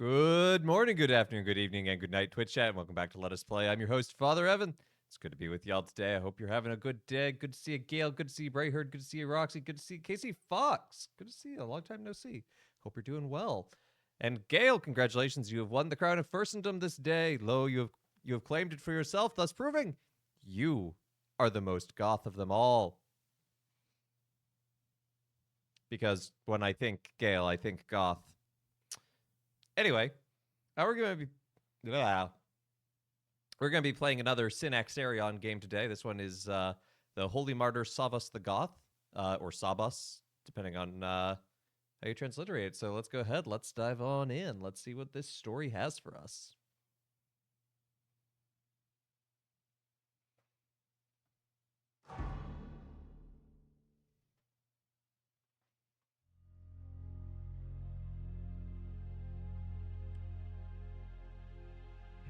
Good morning, good afternoon, good evening, and good night, Twitch chat. And welcome back to Let Us Play. I'm your host, Father Evan. It's good to be with y'all today. I hope you're having a good day. Good to see you, Gail. Good to see you, Brayherd. Good to see you, Roxy. Good to see you, Casey Fox. Good to see you. A long time no see. Hope you're doing well. And Gail, congratulations. You have won the crown of Furstendom this day. Lo, you have claimed it for yourself, thus proving you are the most goth of them all. Because when I think Gail, I think goth. Anyway, we're going to be playing another Synaxarion game today. This one is the Holy Martyr Savvas the Goth, or Savvas, depending on how you transliterate it. So let's go ahead. Let's dive on in. Let's see what this story has for us.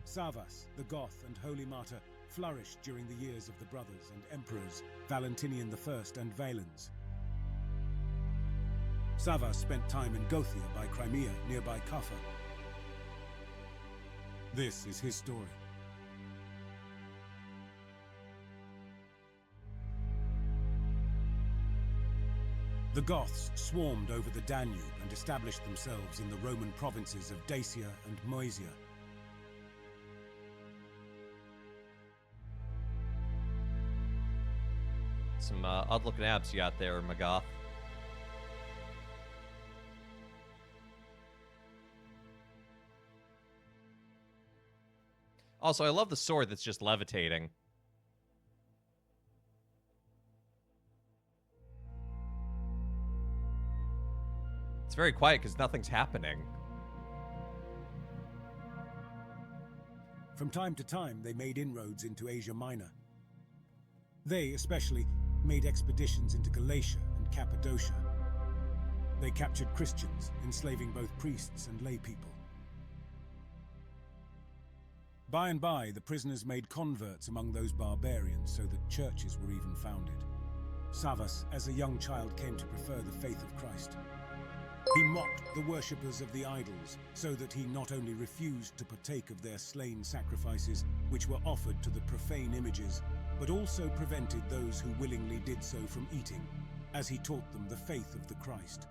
Savvas, the Goth and Holy Martyr, flourished during the years of the brothers and emperors Valentinian I and Valens. Savvas spent time in Gothia by Crimea, nearby Kaffa. This is his story. The Goths swarmed over the Danube and established themselves in the Roman provinces of Dacia and Moesia. Some odd-looking abs you got there, Magoth. Also, I love the sword that's just levitating. It's very quiet because nothing's happening. From time to time, they made inroads into Asia Minor. They, especially, made expeditions into Galatia and Cappadocia. They captured Christians, enslaving both priests and lay people. By and by, the prisoners made converts among those barbarians so that churches were even founded. Savvas, as a young child, came to prefer the faith of Christ. He mocked the worshippers of the idols, so that he not only refused to partake of their slain sacrifices, which were offered to the profane images, but also prevented those who willingly did so from eating, as he taught them the faith of the Christ.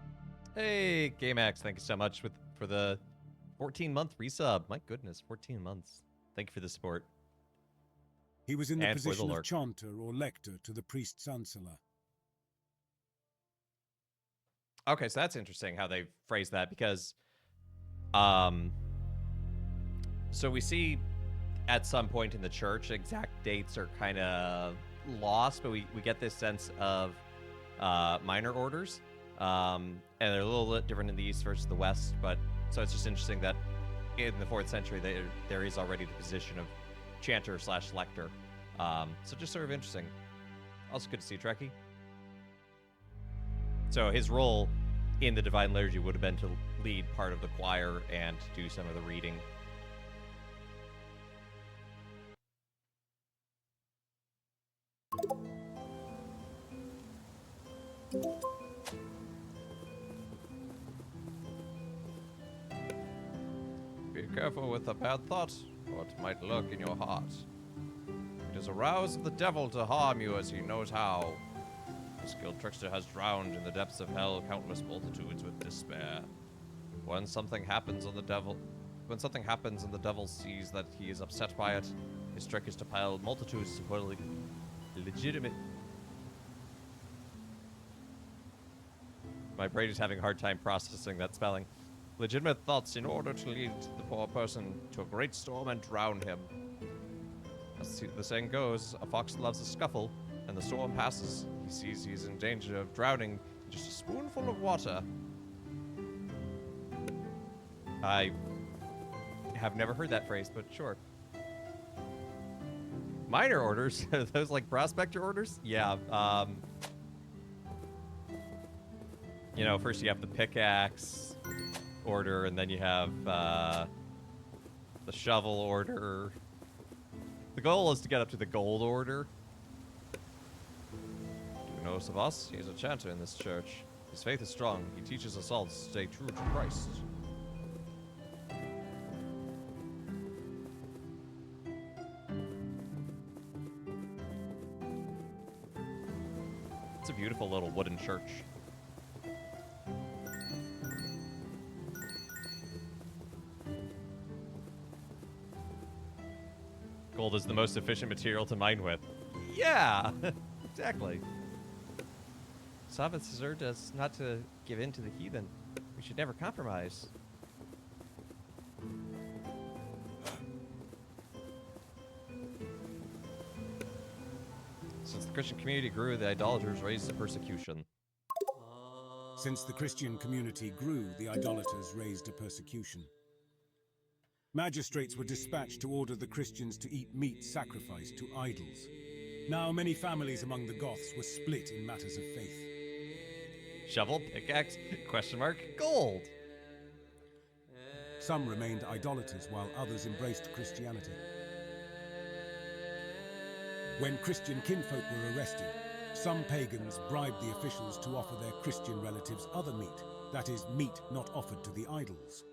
Hey, GameX, thank you so much for the 14-month resub. My goodness, 14 months. Thank you for the support. He was in the position of chanter or lector to the priest's ancilla. Okay, so that's interesting how they phrase that, because so we see at some point in the church, exact dates are kind of lost, but we get this sense of minor orders, and they're a little bit different in the East versus the West, but so it's just interesting that in the 4th century there is already the position of chanter / lector, so just sort of interesting. Also good to see Trekkie. So his role in the Divine Liturgy would have been to lead part of the choir and do some of the reading. Be careful with a bad thought, or it might lurk in your heart. It is a rouse of the devil to harm you as he knows how. The skilled trickster has drowned in the depths of hell countless multitudes with despair. When something happens and the devil sees that he is upset by it, his trick is to pile multitudes supposedly legitimate. My brain is having a hard time processing that spelling. Legitimate thoughts in order to lead the poor person to a great storm and drown him. As the saying goes, a fox loves a scuffle, and the storm passes. He sees he's in danger of drowning in just a spoonful of water. I have never heard that phrase, but sure. Minor orders? Are those like prospector orders? Yeah. You know, first you have the pickaxe order, and then you have the shovel order. The goal is to get up to the gold order. Do you know Savvas? He is a chanter in this church. His faith is strong. He teaches us all to stay true to Christ. It's a beautiful little wooden church. Gold is the most efficient material to mine with. Yeah, exactly. Savvas has urged us not to give in to the heathen. We should never compromise. Since the Christian community grew, the idolaters raised the persecution. Since the Christian community grew, the idolaters raised a persecution. Magistrates were dispatched to order the Christians to eat meat sacrificed to idols. Now many families among the Goths were split in matters of faith. Shovel, pickaxe, question mark, gold. Some remained idolaters while others embraced Christianity. When Christian kinfolk were arrested, some pagans bribed the officials to offer their Christian relatives other meat, that is, meat not offered to the idols.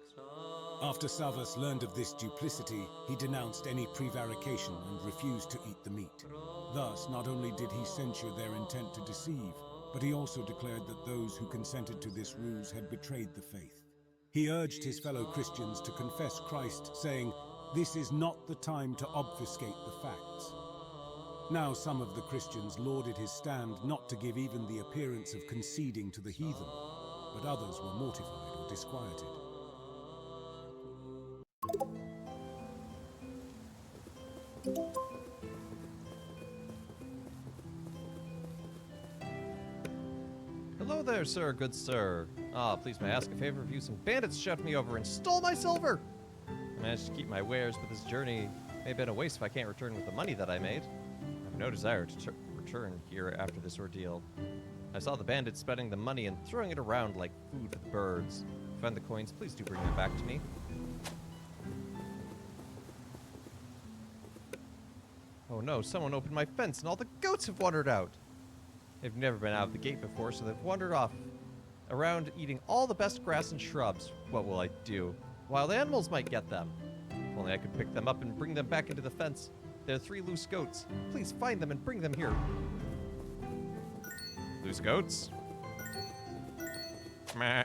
After Savvas learned of this duplicity, he denounced any prevarication and refused to eat the meat. Thus, not only did he censure their intent to deceive, but he also declared that those who consented to this ruse had betrayed the faith. He urged his fellow Christians to confess Christ, saying, "This is not the time to obfuscate the facts." Now some of the Christians lauded his stand not to give even the appearance of conceding to the heathen, but others were mortified or disquieted. Hello there, sir, good sir. Please may I ask a favor of you? Some bandits shoved me over and stole my silver! I managed to keep my wares, but this journey may have been a waste if I can't return with the money that I made. I have no desire to return here after this ordeal. I saw the bandits spending the money and throwing it around like food for the birds. If you find the coins, please do bring them back to me. Oh no, someone opened my fence and all the goats have wandered out. They've never been out of the gate before, so they've wandered off around eating all the best grass and shrubs. What will I do? Wild animals might get them. If only I could pick them up and bring them back into the fence. There are 3 loose goats. Please find them and bring them here. Loose goats? Meh.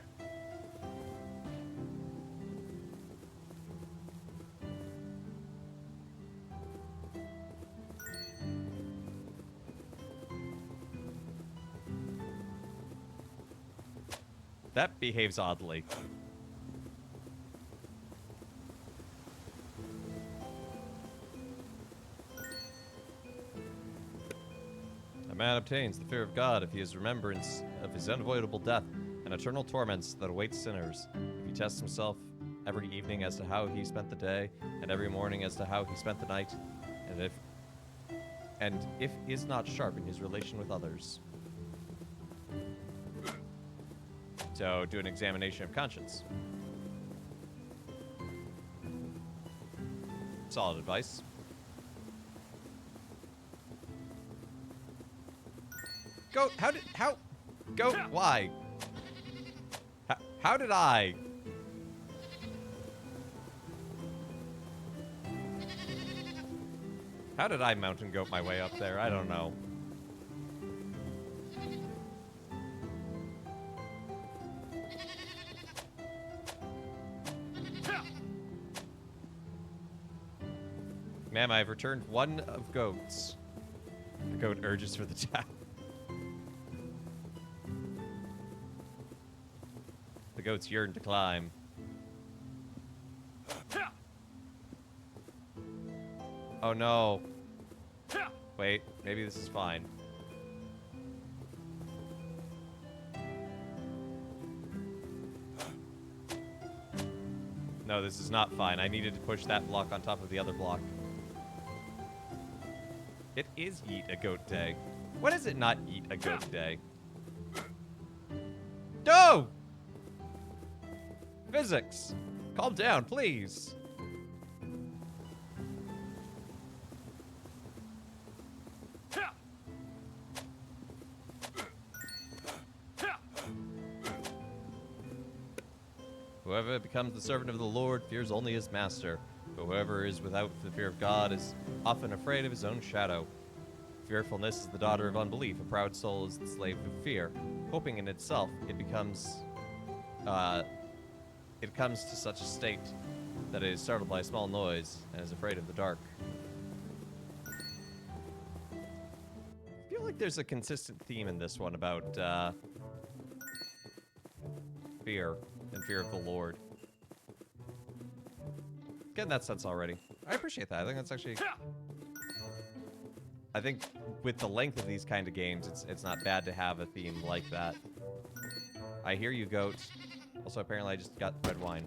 That behaves oddly. A man obtains the fear of God if he has remembrance of his unavoidable death and eternal torments that await sinners. If he tests himself every evening as to how he spent the day, and every morning as to how he spent the night, and if is not sharp in his relation with others. So, do an examination of conscience. Solid advice. Goat, goat, why? How did I? How did I mountain goat my way up there? I don't know. Ma'am, I've returned 1 of goats. The goat urges for the tap. The goats yearn to climb. Oh no. Wait, maybe this is fine. No, this is not fine. I needed to push that block on top of the other block. It is Eat a Goat Day. When is it not Eat a Goat Day? No! Physics! Calm down, please. Whoever becomes the servant of the Lord fears only his master. But whoever is without the fear of God is often afraid of his own shadow. Fearfulness is the daughter of unbelief. A proud soul is the slave of fear. Hoping in itself, it comes to such a state that it is startled by a small noise and is afraid of the dark. I feel like there's a consistent theme in this one about fear and fear of the Lord. Getting that sense already. I appreciate that. I think that's actually... I think with the length of these kind of games, it's not bad to have a theme like that. I hear you, goat. Also, apparently I just got red wine.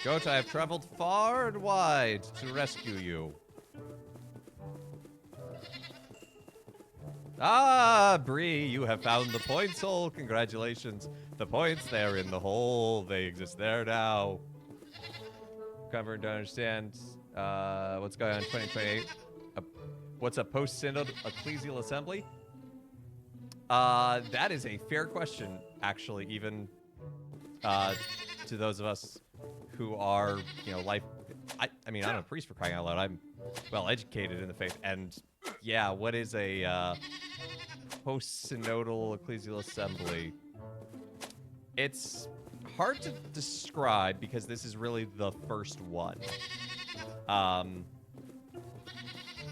Goat, I have traveled far and wide to rescue you. Ah, Bree, you have found the points hole. Congratulations. The points, they're in the hole. They exist there now. Cover and don't understand what's going on in 2028. What's a post-synod ecclesial assembly? That is a fair question, actually, even to those of us who are, you know, I mean, I'm a priest, for crying out loud. I'm well educated in the faith, and yeah, what is a post-synodal ecclesial assembly? It's hard to describe because this is really the first one.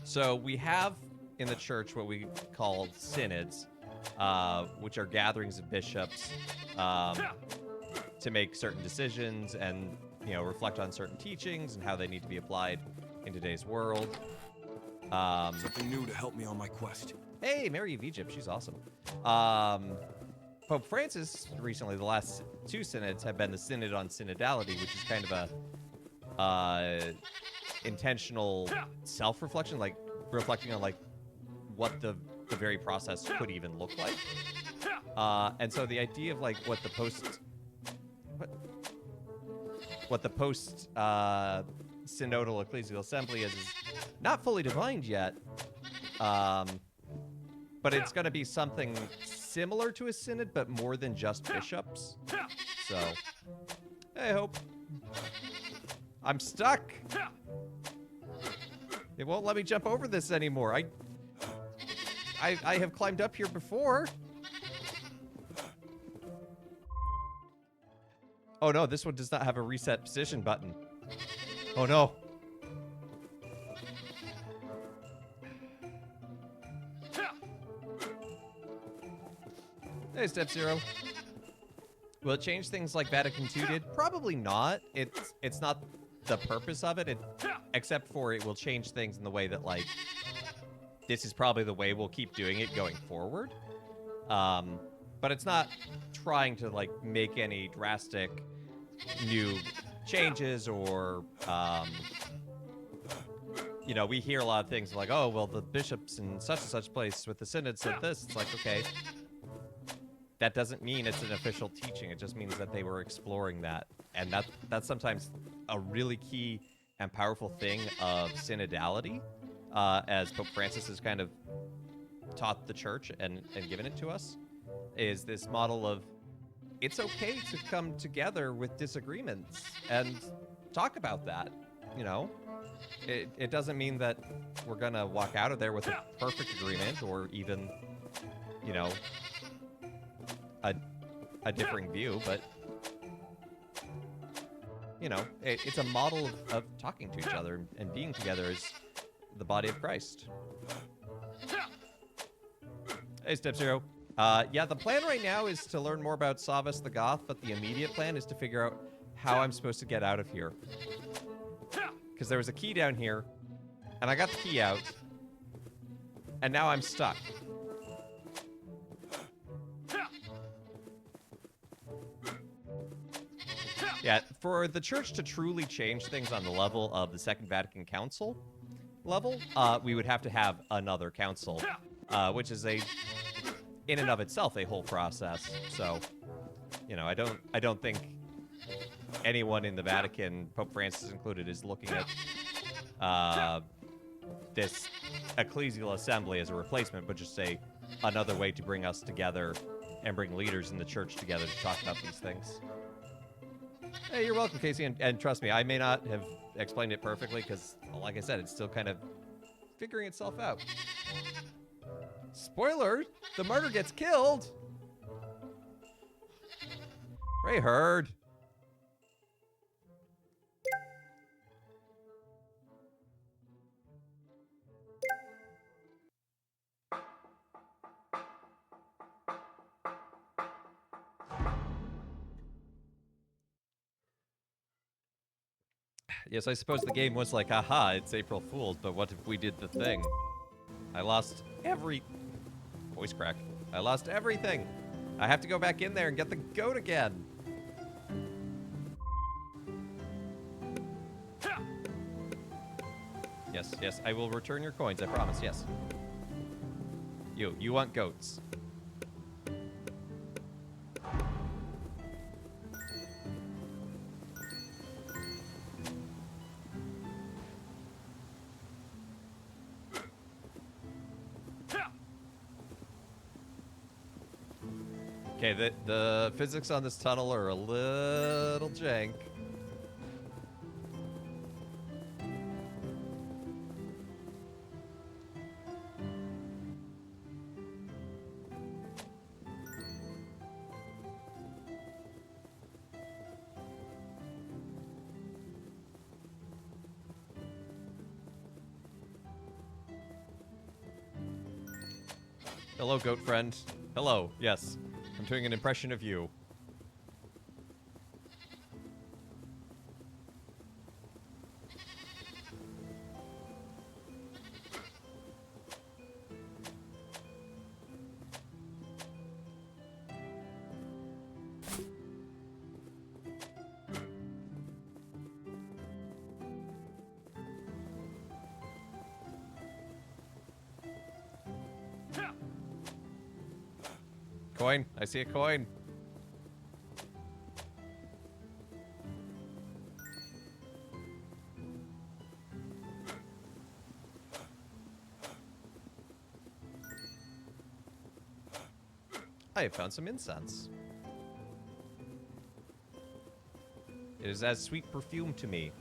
So we have in the church what we call synods, which are gatherings of bishops to make certain decisions and, you know, reflect on certain teachings and how they need to be applied in today's world. Something new to help me on my quest. Hey, Mary of Egypt, she's awesome. Pope Francis recently, the last two synods have been the Synod on Synodality, which is kind of a intentional self-reflection, like reflecting on like what the very process could even look like. And so the idea of like what the post synodal ecclesial assembly is not fully defined yet, but it's going to be something similar to a synod, but more than just bishops. So, I hope. I'm stuck. It won't let me jump over this anymore. I have climbed up here before. Oh no, this one does not have a reset position button. Oh no. Hey, Step Zero. Will it change things like Vatican II did? Probably not. It's not the purpose of it, except for it will change things in the way that, like, this is probably the way we'll keep doing it going forward. But it's not trying to, like, make any drastic new changes or, you know, we hear a lot of things like, oh, well, the bishops in such and such place with the synod said this. It's like, okay, that doesn't mean it's an official teaching. It just means that they were exploring that. And that's sometimes a really key and powerful thing of synodality, as Pope Francis has kind of taught the church and given it to us, is this model of it's okay to come together with disagreements and talk about that, you know? It doesn't mean that we're going to walk out of there with a perfect agreement or even, you know, a differing view, but, you know, it's a model of talking to each other and being together as the body of Christ. Hey, Step Zero. Yeah, the plan right now is to learn more about Savvas the Goth, but the immediate plan is to figure out how I'm supposed to get out of here. Because there was a key down here, and I got the key out, and now I'm stuck. Yeah, for the church to truly change things on the level of the Second Vatican Council level, we would have to have another council, which is in and of itself a whole process. So, you know, I don't think anyone in the Vatican, Pope Francis included, is looking at this ecclesial assembly as a replacement, but just a another way to bring us together and bring leaders in the church together to talk about these things. Hey, you're welcome, Casey. And trust me, I may not have explained it perfectly because, like I said, it's still kind of figuring itself out. Spoiler, the martyr gets killed. Ray heard. Yes, I suppose the game was like, aha, it's April Fool's, but what if we did the thing? I lost every... Voice crack. I lost everything. I have to go back in there and get the goat again. Yes, yes, I will return your coins, I promise, yes. You want goats. Okay, the physics on this tunnel are a little jank. Hello, goat friend. Hello, yes. I'm doing an impression of you. Coin. I see a coin. I have found some incense. It is as sweet perfume to me.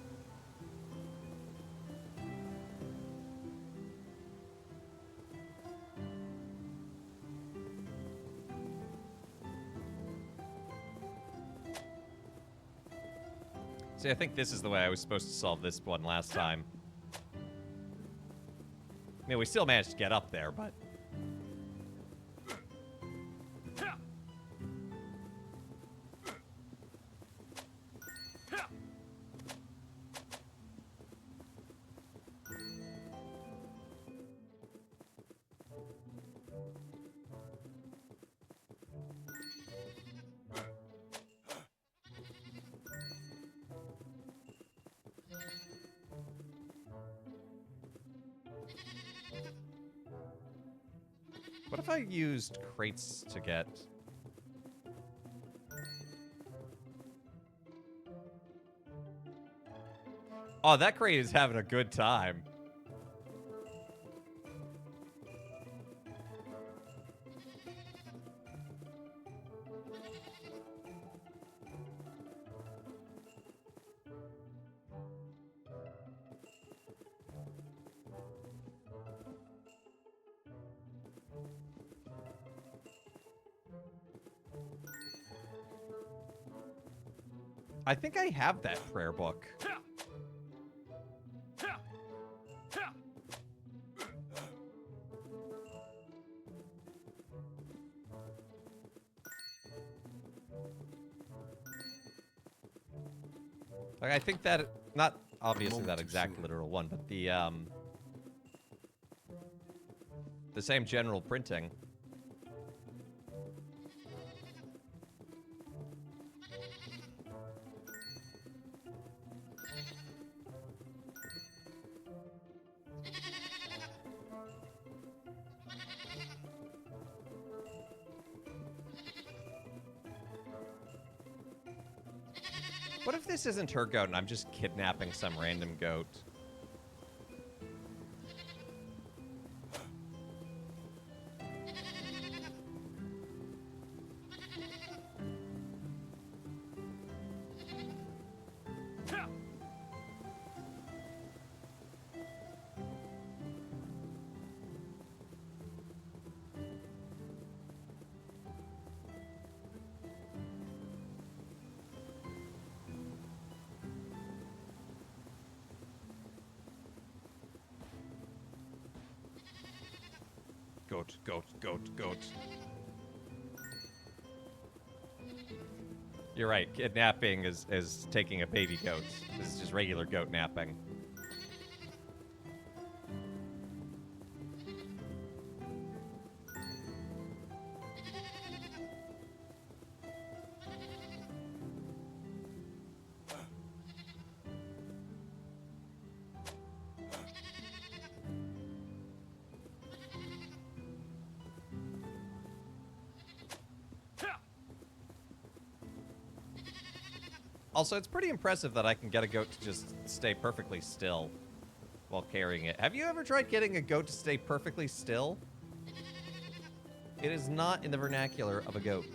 See, I think this is the way I was supposed to solve this one last time. I mean, we still managed to get up there, but... What if I used crates to get... Oh, that crate is having a good time. I think I have that prayer book. Like, I think that, not obviously that exact literal one, but the same general printing. What if this isn't her goat and I'm just kidnapping some random goat? goat, goat, goat, goat. You're right. Kidnapping is taking a baby goat. This is just regular goat napping. Also, it's pretty impressive that I can get a goat to just stay perfectly still while carrying it. Have you ever tried getting a goat to stay perfectly still? It is not in the vernacular of a goat.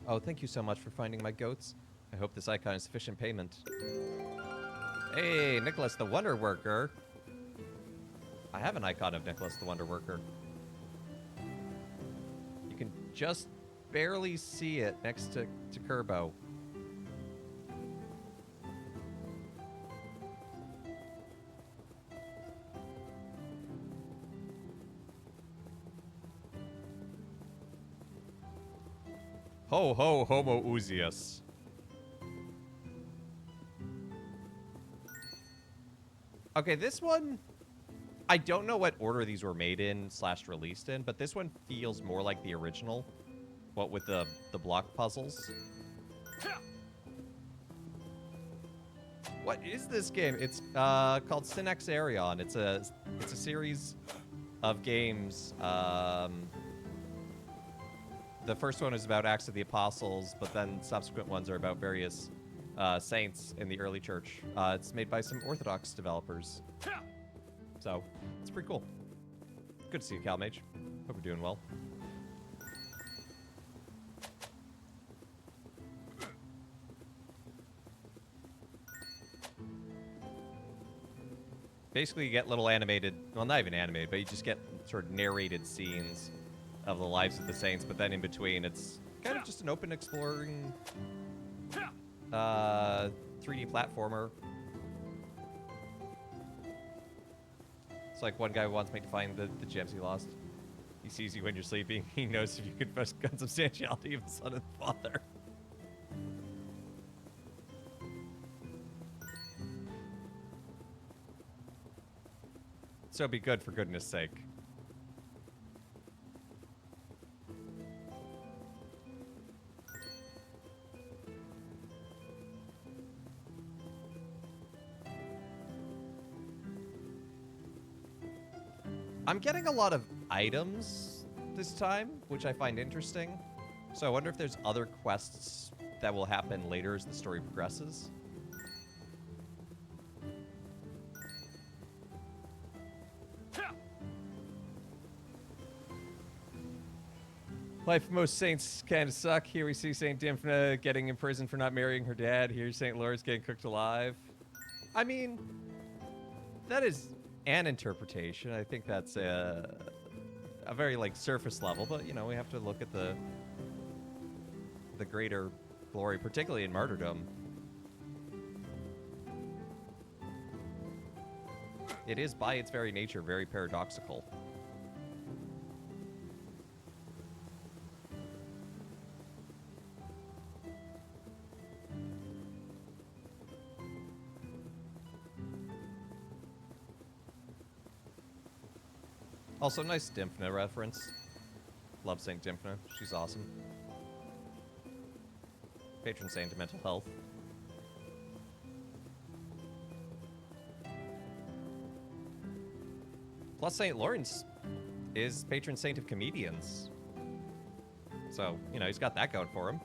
Oh, thank you so much for finding my goats. I hope this icon is sufficient payment. Hey, Nicholas the Wonder Worker. I have an icon of Nicholas the Wonder Worker. You can just barely see it next to Kerbo. Ho ho homoousius. Okay, this one, I don't know what order these were made in / released in, but this one feels more like the original. What with the block puzzles. What is this game? It's called Synaxarion. It's a series of games. The first one is about Acts of the Apostles, but then subsequent ones are about various saints in the early church. It's made by some Orthodox developers. So, it's pretty cool. Good to see you, CalMage. Hope you're doing well. Basically, you get little animated, well, not even animated, but you just get sort of narrated scenes of the lives of the saints, but then in between, it's kind of just an open exploring 3D platformer. It's like one guy wants me to find the gems he lost. He sees you when you're sleeping. He knows if you confess consubstantiality of the Son and the Father. So be good, for goodness sake. I'm getting a lot of items this time, which I find interesting. So I wonder if there's other quests that will happen later as the story progresses. Life of most saints kind of suck. Here we see Saint Dymphna getting imprisoned for not marrying her dad. Here Saint Laura's getting cooked alive. I mean, that is an interpretation. I think that's a very like surface level, but you know, we have to look at the greater glory, particularly in martyrdom. It is by its very nature very paradoxical. Also, nice Dymphna reference. Love Saint Dymphna. She's awesome. Patron saint of mental health. Plus, Saint Lawrence is patron saint of comedians. So, you know, he's got that going for him.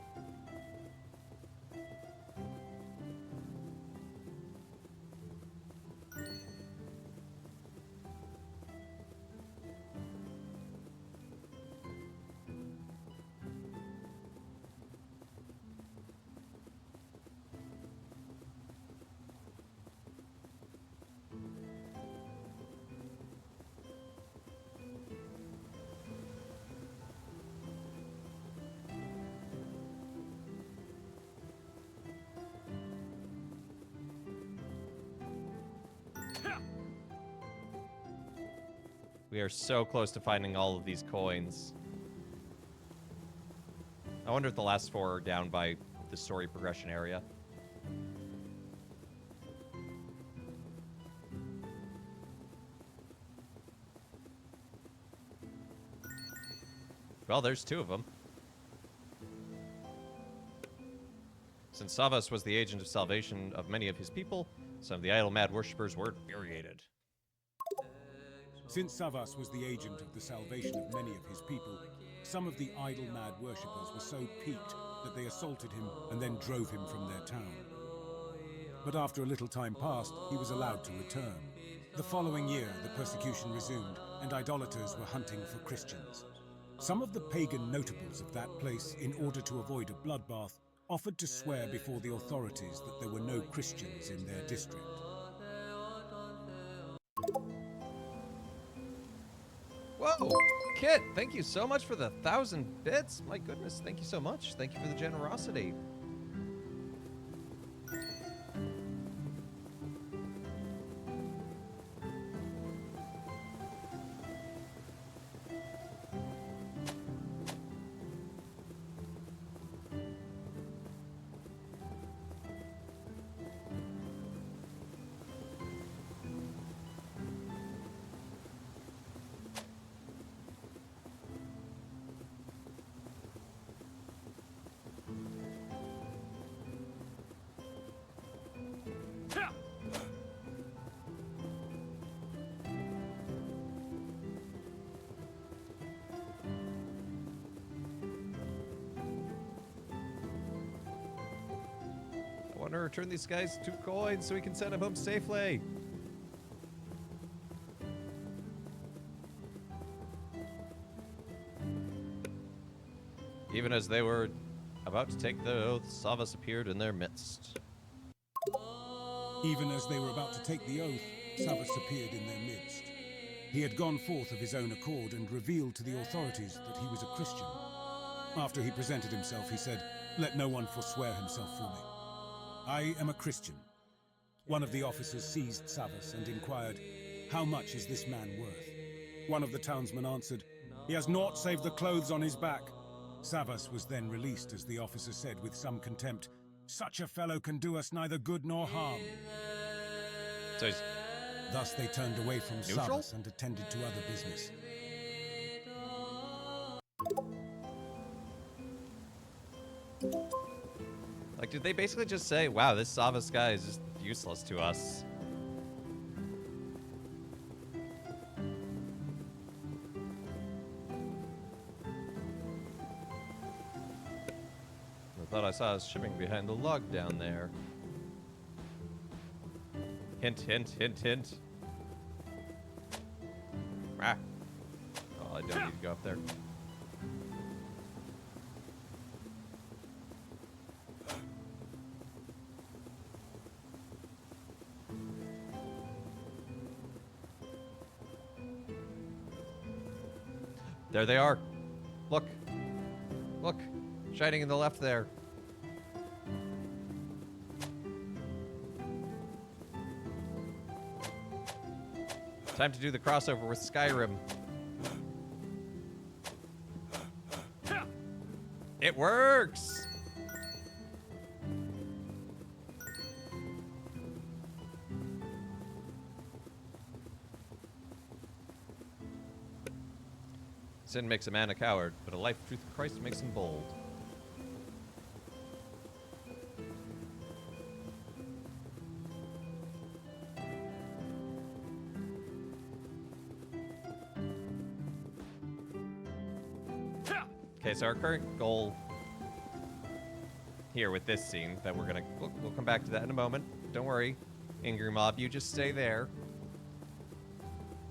We are so close to finding all of these coins. I wonder if the last 4 are down by the story progression area. Well, there's 2 of them. Since Savvas was the agent of salvation of many of his people, some of the idol mad worshippers were infuriated. Since Savvas was the agent of the salvation of many of his people, some of the idol mad worshippers were so piqued that they assaulted him and then drove him from their town. But after a little time passed, he was allowed to return. The following year, the persecution resumed, and idolaters were hunting for Christians. Some of the pagan notables of that place, in order to avoid a bloodbath, offered to swear before the authorities that there were no Christians in their district. Whoa! Kit, thank you so much for the 1,000 bits. My goodness, thank you so much. Thank you for the generosity. I want to return these guys 2 coins so we can send them home safely. Even as they were about to take the oath, Savvas appeared in their midst. Even as they were about to take the oath, Savvas appeared in their midst. He had gone forth of his own accord and revealed to the authorities that he was a Christian. After he presented himself, he said, "Let no one forswear himself for me. I am a Christian." One of the officers seized Savvas and inquired, "How much is this man worth?" One of the townsmen answered, "He has naught save the clothes on his back." Savvas was then released as the officer said with some contempt, "Such a fellow can do us neither good nor harm." So he's Thus they turned away from neutral? Savvas and attended to other business. like, did they basically just say, wow, this Savvas guy is just useless to us? I thought I saw us shipping behind the log down there. Hint, hint, hint, hint. Ah. Oh, I don't need to go up there. There they are. Look. Look. Shining in the left there. Time to do the crossover with Skyrim. It works! Sin makes a man a coward, but a life of truth in Christ makes him bold. Okay, so our current goal here with this scene that we're gonna we'll come back to that in a moment. Don't worry, Angry Mob, you just stay there.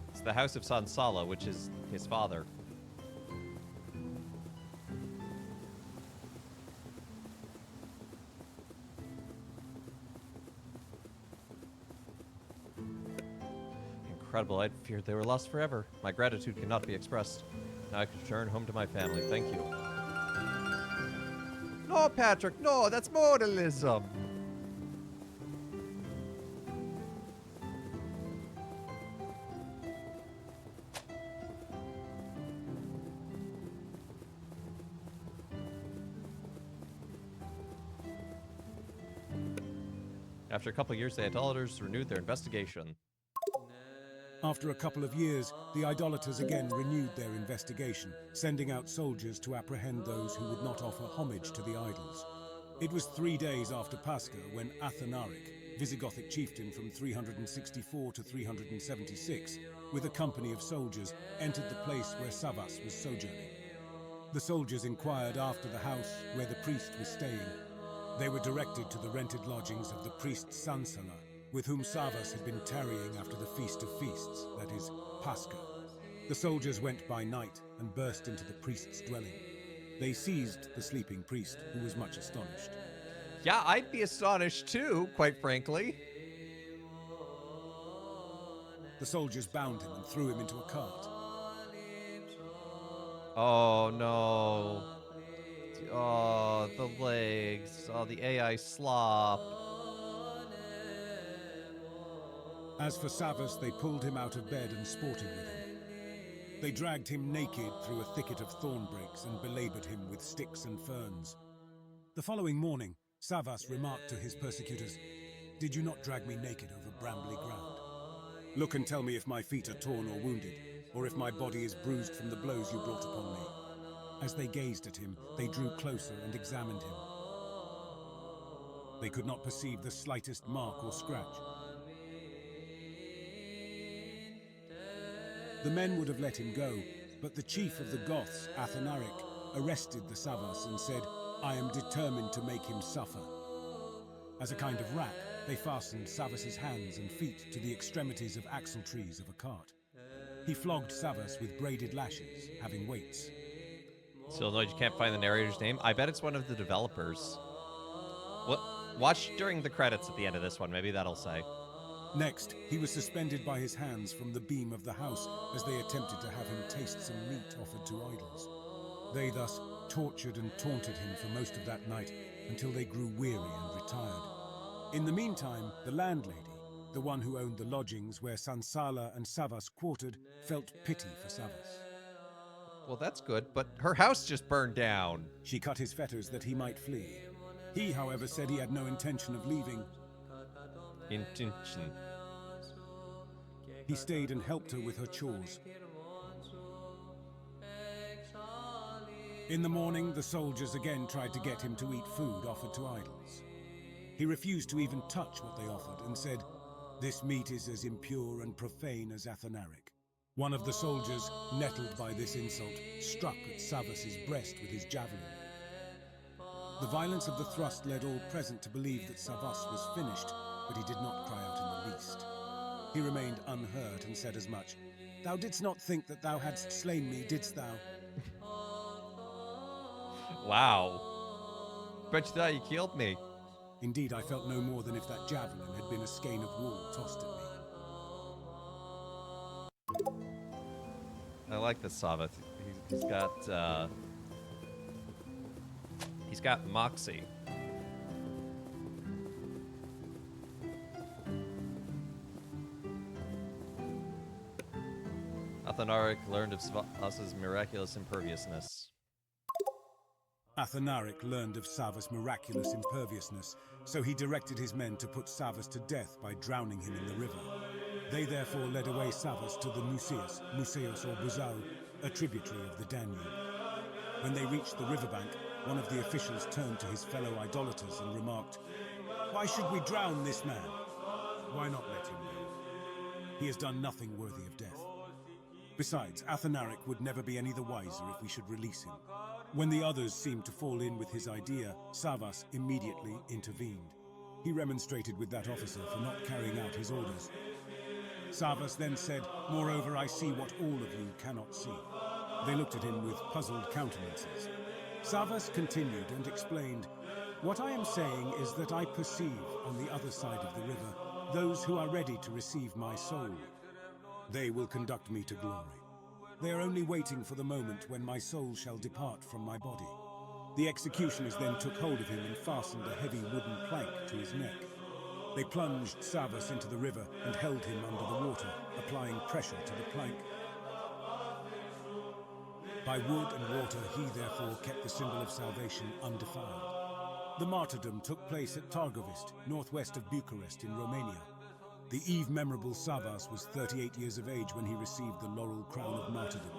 It's the House of Sansala, which is his father. Incredible, I'd feared they were lost forever. My gratitude cannot be expressed. Now I can return home to my family. Thank you. No, Patrick, no, that's modalism. After a couple of years, the idolaters renewed their investigation. After a couple of years, the idolaters again renewed their investigation, sending out soldiers to apprehend those who would not offer homage to the idols. It was 3 days after Pascha when Athanaric, Visigothic chieftain from 364 to 376, with a company of soldiers, entered the place where Savvas was sojourning. The soldiers inquired after the house where the priest was staying. They were directed to the rented lodgings of the priest Sansala, with whom Savvas had been tarrying after the Feast of Feasts, that is, Pascha. The soldiers went by night and burst into the priest's dwelling. They seized the sleeping priest, who was much astonished. Yeah, I'd be astonished too, quite frankly. The soldiers bound him and threw him into a cart. Oh no. Oh, the legs. Oh, the AI slop. As for Savvas, they pulled him out of bed and sported with him. They dragged him naked through a thicket of thorn brakes and belabored him with sticks and ferns. The following morning, Savvas remarked to his persecutors, "Did you not drag me naked over brambly ground? Look and tell me if my feet are torn or wounded, or if my body is bruised from the blows you brought upon me." As they gazed at him, they drew closer and examined him. They could not perceive the slightest mark or scratch. The men would have let him go, but the chief of the Goths, Athanaric, arrested the Savvas and said, "I am determined to make him suffer." As a kind of rack, they fastened Savvas's hands and feet to the extremities of axle trees of a cart. He flogged Savvas with braided lashes, having weights. Still annoyed you can't find the narrator's name? I bet it's one of the developers. Watch during the credits at the end of this one. Maybe that'll say. Next, he was suspended by his hands from the beam of the house as they attempted to have him taste some meat offered to idols. They thus tortured and taunted him for most of that night until they grew weary and retired. In the meantime, the landlady, the one who owned the lodgings where Sansala and Savvas quartered, felt pity for Savvas. Well, that's good, but her house just burned down. She cut his fetters that he might flee. He, however, said he had no intention of leaving. Intention. He stayed and helped her with her chores. In the morning, the soldiers again tried to get him to eat food offered to idols. He refused to even touch what they offered and said, "This meat is as impure and profane as Athanaric." One of the soldiers, nettled by this insult, struck at Savvas's breast with his javelin. The violence of the thrust led all present to believe that Savvas was finished, but he did not cry out in the least. He remained unhurt and said as much, "Thou didst not think that thou hadst slain me, didst thou?" Wow. Bet you thought you killed me. Indeed, I felt no more than if that javelin had been a skein of wool tossed at me. I like this Savvas. He's got moxie. Athanaric learned of Savvas's miraculous imperviousness. Athanaric learned of Savvas' miraculous imperviousness, so he directed his men to put Savvas to death by drowning him in the river. They therefore led away Savvas to the Museus or Buzau, a tributary of the Danube. When they reached the riverbank, one of the officials turned to his fellow idolaters and remarked, "Why should we drown this man? Why not let him go? He has done nothing worthy of death. Besides, Athanaric would never be any the wiser if we should release him." When the others seemed to fall in with his idea, Savvas immediately intervened. He remonstrated with that officer for not carrying out his orders. Savvas then said, "Moreover, I see what all of you cannot see." They looked at him with puzzled countenances. Savvas continued and explained, "What I am saying is that I perceive on the other side of the river those who are ready to receive my soul. They will conduct me to glory. They are only waiting for the moment when my soul shall depart from my body." The executioners then took hold of him and fastened a heavy wooden plank to his neck. They plunged Savvas into the river and held him under the water, applying pressure to the plank. By wood and water he therefore kept the symbol of salvation undefiled. The martyrdom took place at Targovist, northwest of Bucharest in Romania. The eve memorable Savvas was 38 years of age when he received the laurel crown of martyrdom.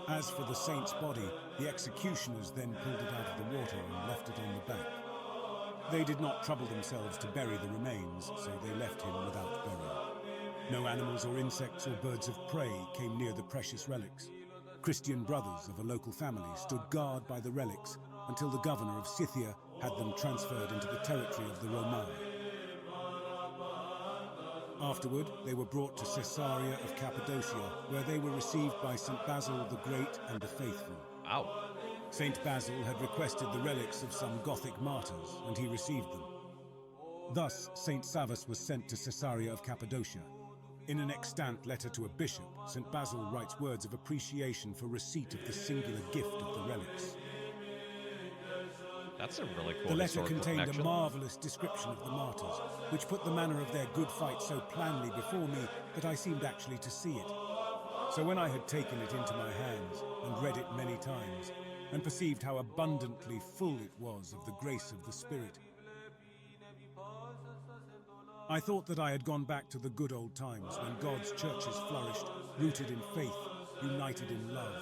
As for the saint's body, the executioners then pulled it out of the water and left it on the bank. They did not trouble themselves to bury the remains, so they left him without burial. No animals or insects or birds of prey came near the precious relics. Christian brothers of a local family stood guard by the relics until the governor of Scythia had them transferred into the territory of the Romani. Afterward, they were brought to Caesarea of Cappadocia, where they were received by St. Basil the Great and the Faithful. Wow. St. Basil had requested the relics of some Gothic martyrs, and he received them. Thus, St. Savvas was sent to Caesarea of Cappadocia. In an extant letter to a bishop, St. Basil writes words of appreciation for receipt of the singular gift of the relics. That's a really cool The letter historical contained connection. a marvelous description of the martyrs, which put the manner of their good fight so plainly before me that I seemed actually to see it. So when I had taken it into my hands and read it many times, and perceived how abundantly full it was of the grace of the Spirit, I thought that I had gone back to the good old times when God's churches flourished, rooted in faith, united in love,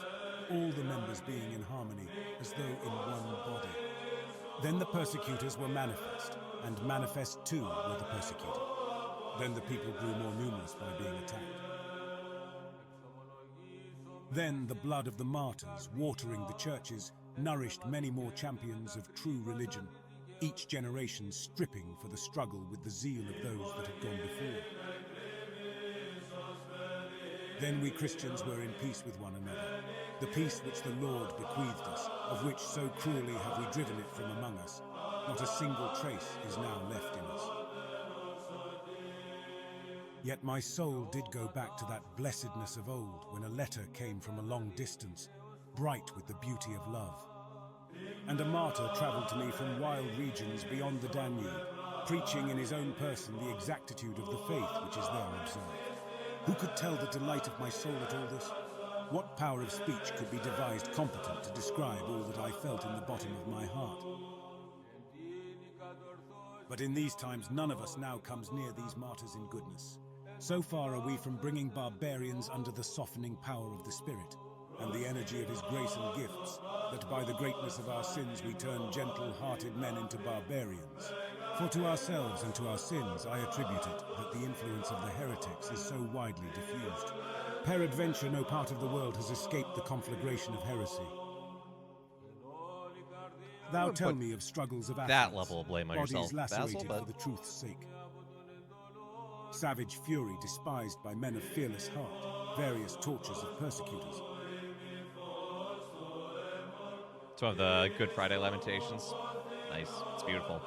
all the members being in harmony, as though in one body. Then the persecutors were manifest, and manifest too were the persecuted. Then the people grew more numerous by being attacked. Then the blood of the martyrs, watering the churches, nourished many more champions of true religion, each generation stripping for the struggle with the zeal of those that had gone before. Then we Christians were in peace with one another, the peace which the Lord bequeathed us, of which so cruelly have we driven it from among us. Not a single trace is now left in us. Yet my soul did go back to that blessedness of old, when a letter came from a long distance, bright with the beauty of love. And a martyr travelled to me from wild regions beyond the Danube, preaching in his own person the exactitude of the faith which is there observed. Who could tell the delight of my soul at all this? What power of speech could be devised competent to describe all that I felt in the bottom of my heart? But in these times none of us now comes near these martyrs in goodness. So far are we from bringing barbarians under the softening power of the Spirit, and the energy of his grace and gifts, that by the greatness of our sins we turn gentle-hearted men into barbarians. For to ourselves and to our sins I attribute it that the influence of the heretics is so widely diffused. Peradventure no part of the world has escaped the conflagration of heresy. Thou tell me of struggles of that athletes, level of blame on bodies yourself, lacerated Basil, for the truth's sake. Savage fury despised by men of fearless heart, various tortures of persecutors. It's one of the Good Friday Lamentations. Nice. It's beautiful.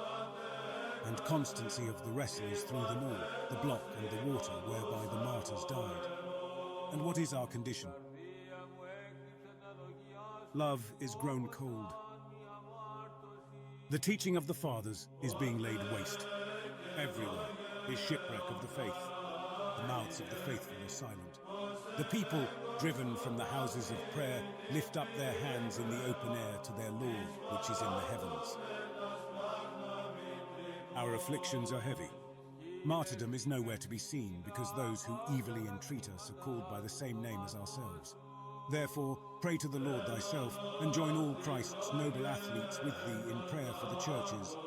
And constancy of the wrestlers through them all, the block and the water whereby the martyrs died. And what is our condition? Love is grown cold. The teaching of the fathers is being laid waste. Everywhere is shipwreck of the faith. The mouths of the faithful are silent. The people, driven from the houses of prayer, lift up their hands in the open air to their Lord, which is in the heavens. Our afflictions are heavy. Martyrdom is nowhere to be seen, because those who evilly entreat us are called by the same name as ourselves. Therefore, pray to the Lord thyself, and join all Christ's noble athletes with thee in prayer for the churches,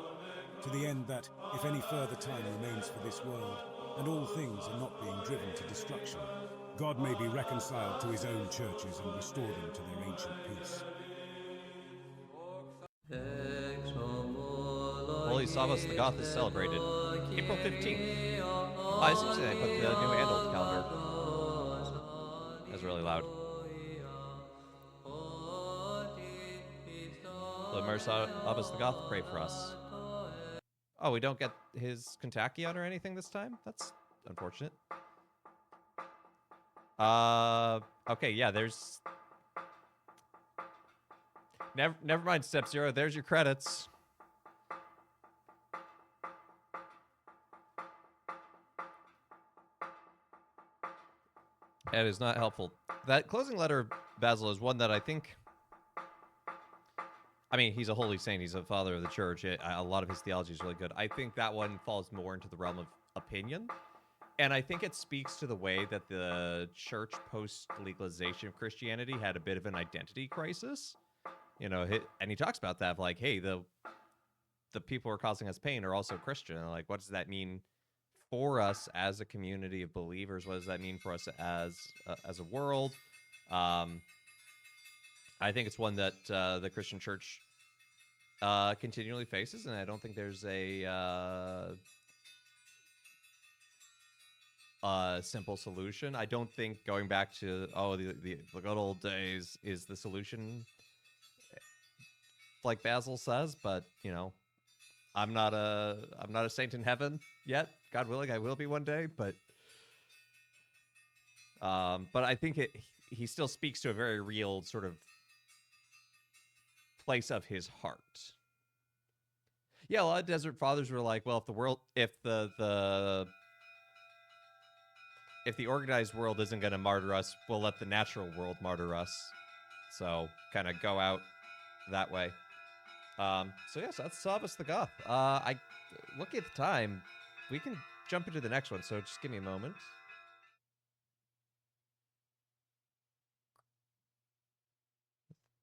to the end that, if any further time remains for this world, and all things are not being driven to destruction, God may be reconciled to his own churches and restore them to their ancient peace. Holy Savvas the Goth is celebrated April 15th. I see they put the new Andal calendar. That's really loud. Lord Savvas the Goth, pray for us. Oh, we don't get his Kontakion or anything this time? That's unfortunate. Okay, yeah, there's... Never mind, Step Zero. There's your credits. That is not helpful. That closing letter, Basil, is one that I think I mean, he's a holy saint. He's a father of the church. A lot of his theology is really good. I think that one falls more into the realm of opinion. And I think it speaks to the way that the church post-legalization of Christianity had a bit of an identity crisis. You know, and he talks about that, of like, hey, the people who are causing us pain are also Christian. And like, what does that mean for us as a community of believers? What does that mean for us as a world? I think it's one that the Christian church continually faces, and I don't think there's a simple solution. I don't think going back to the good old days is the solution, like Basil says. But you know, I'm not a saint in heaven yet. God willing, I will be one day. But I think he still speaks to a very real sort of place of his heart. Yeah, a lot of desert fathers were like, well, if the organized world isn't going to martyr us, we'll let the natural world martyr us. So kind of go out that way. So yes, that's Savvas the Goth. I look at the time. We can jump into the next one, so just give me a moment.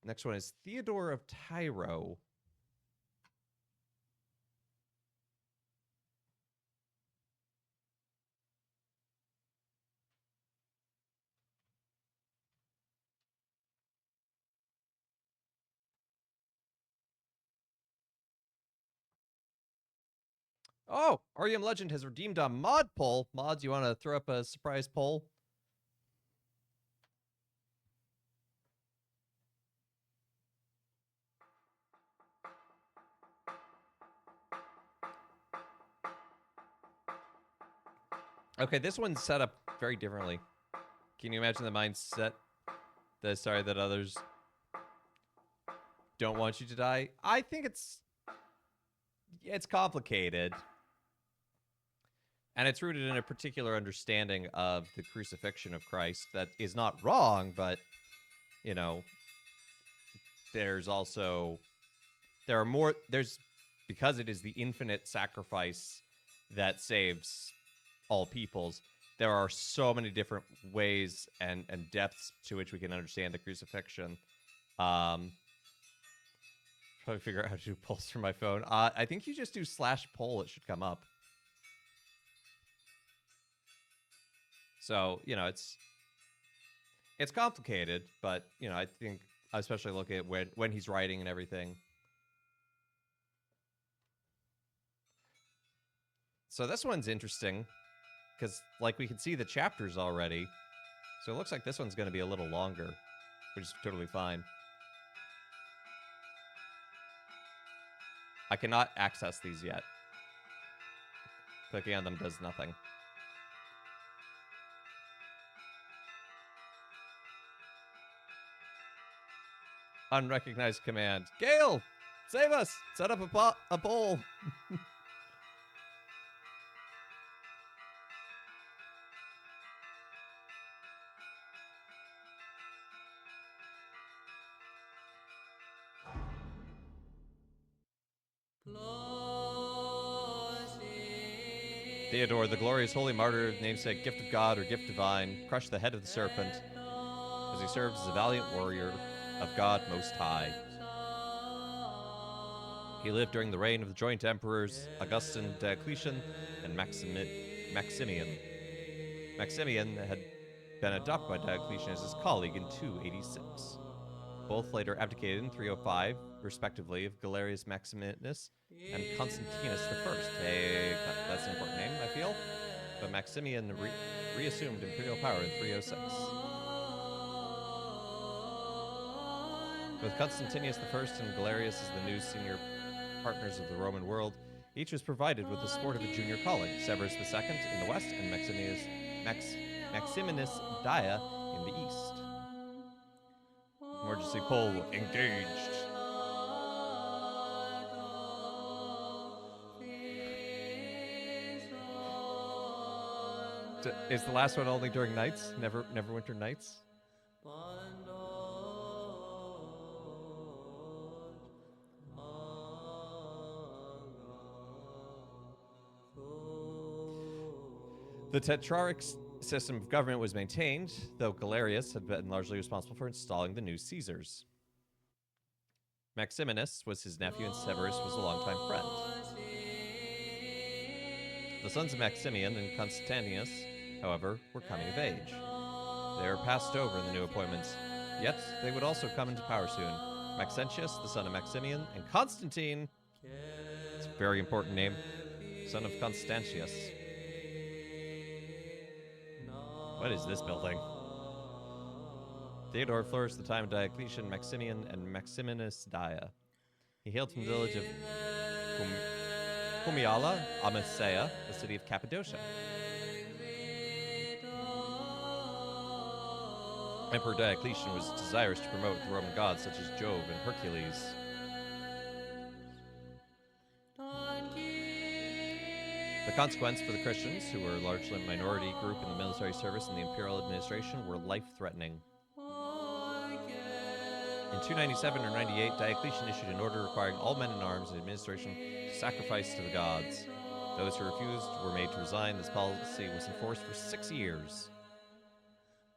Next one is Theodore of Tyre. Oh, REM Legend has redeemed a mod poll. Mods, you want to throw up a surprise poll? Okay, this one's set up very differently. Can you imagine the mindset that others don't want you to die? I think it's complicated. And it's rooted in a particular understanding of the crucifixion of Christ that is not wrong, but, you know, there's because it is the infinite sacrifice that saves all peoples, there are so many different ways and depths to which we can understand the crucifixion. Probably figure out how to do polls from my phone. I think you just do /poll, it should come up. So, you know, it's complicated, but, you know, I think, especially looking at when he's writing and everything. So this one's interesting, because, like, we can see the chapters already. So it looks like this one's going to be a little longer, which is totally fine. I cannot access these yet. Clicking on them does nothing. Unrecognized command. Gale! Save us! Set up a poll! Theodore, the glorious holy martyr, namesake gift of God or gift divine, crushed the head of the serpent as he served as a valiant warrior of God Most High. He lived during the reign of the joint emperors Augustin, Diocletian, and Maximian. Maximian had been adopted by Diocletian as his colleague in 286. Both later abdicated in 305, respectively, of Galerius Maximinus and Constantinus I. Hey, that's an important name, I feel. But Maximian reassumed imperial power in 306. With Constantinus I and Galerius as the new senior partners of the Roman world, each was provided with the support of a junior colleague, Severus II in the west and Maximinus Dia in the east. Emergency poll engaged. Is the last one only during nights? Never winter nights? The Tetrarch system of government was maintained, though Galerius had been largely responsible for installing the new Caesars. Maximinus was his nephew, and Severus was a longtime friend. The sons of Maximian and Constantius, however, were coming of age. They were passed over in the new appointments, yet they would also come into power soon. Maxentius, the son of Maximian, and Constantine, it's a very important name, son of Constantius. What is this building? Theodore flourished the time of Diocletian, Maximian, and Maximinus Dia. He hailed from the village of Cumiala, Amasea, the city of Cappadocia. Emperor Diocletian was desirous to promote the Roman gods such as Jove and Hercules. The consequence for the Christians, who were largely a minority group in the military service and the imperial administration, were life-threatening. In 297 or 98, Diocletian issued an order requiring all men in arms and administration to sacrifice to the gods. Those who refused were made to resign. This policy was enforced for 6 years.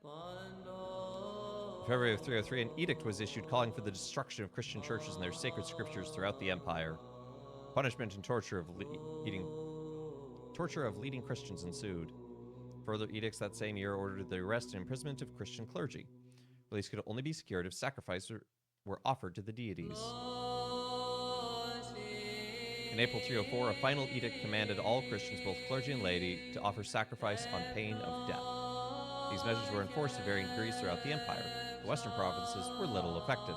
In February of 303, an edict was issued calling for the destruction of Christian churches and their sacred scriptures throughout the empire. Punishment and torture of leading Christians ensued. Further edicts that same year ordered the arrest and imprisonment of Christian clergy. Release could only be secured if sacrifices were offered to the deities. In April 304, a final edict commanded all Christians, both clergy and laity, to offer sacrifice on pain of death. These measures were enforced to varying degrees throughout the empire. The western provinces were little affected.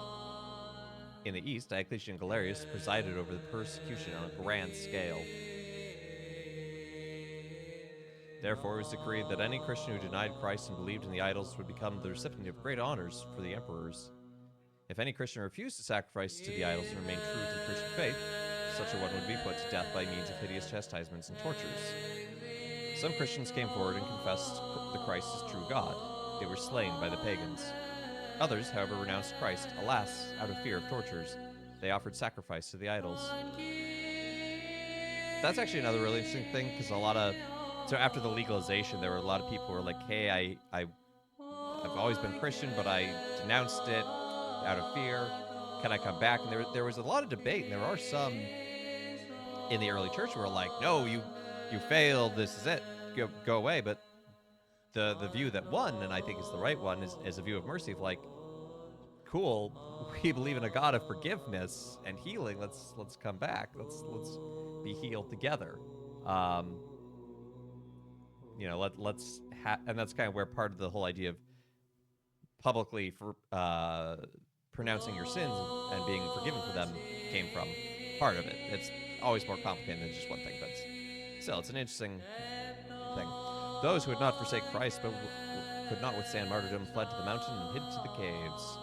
In the east, Diocletian and Galerius presided over the persecution on a grand scale. Therefore, it was decreed that any Christian who denied Christ and believed in the idols would become the recipient of great honors for the emperors. If any Christian refused to sacrifice to the idols and remain true to the Christian faith, such a one would be put to death by means of hideous chastisements and tortures. Some Christians came forward and confessed the Christ as true God. They were slain by the pagans. Others, however, renounced Christ. Alas, out of fear of tortures, they offered sacrifice to the idols. That's actually another really interesting thing, because so after the legalization, there were a lot of people who were like, hey, I've always been Christian, but I denounced it out of fear. Can I come back? And there was a lot of debate, and there are some in the early church who were like, no, you failed, this is it, go away. But the view that won, and I think is the right one, is a view of mercy of like, cool, we believe in a God of forgiveness and healing. Let's come back. Let's be healed together. And that's kind of where part of the whole idea of publicly pronouncing your sins and being forgiven for them came from. Part of it. It's always more complicated than just one thing, but still, it's an interesting thing. Those who had not forsaken Christ but could not withstand martyrdom fled to the mountain and hid to the caves.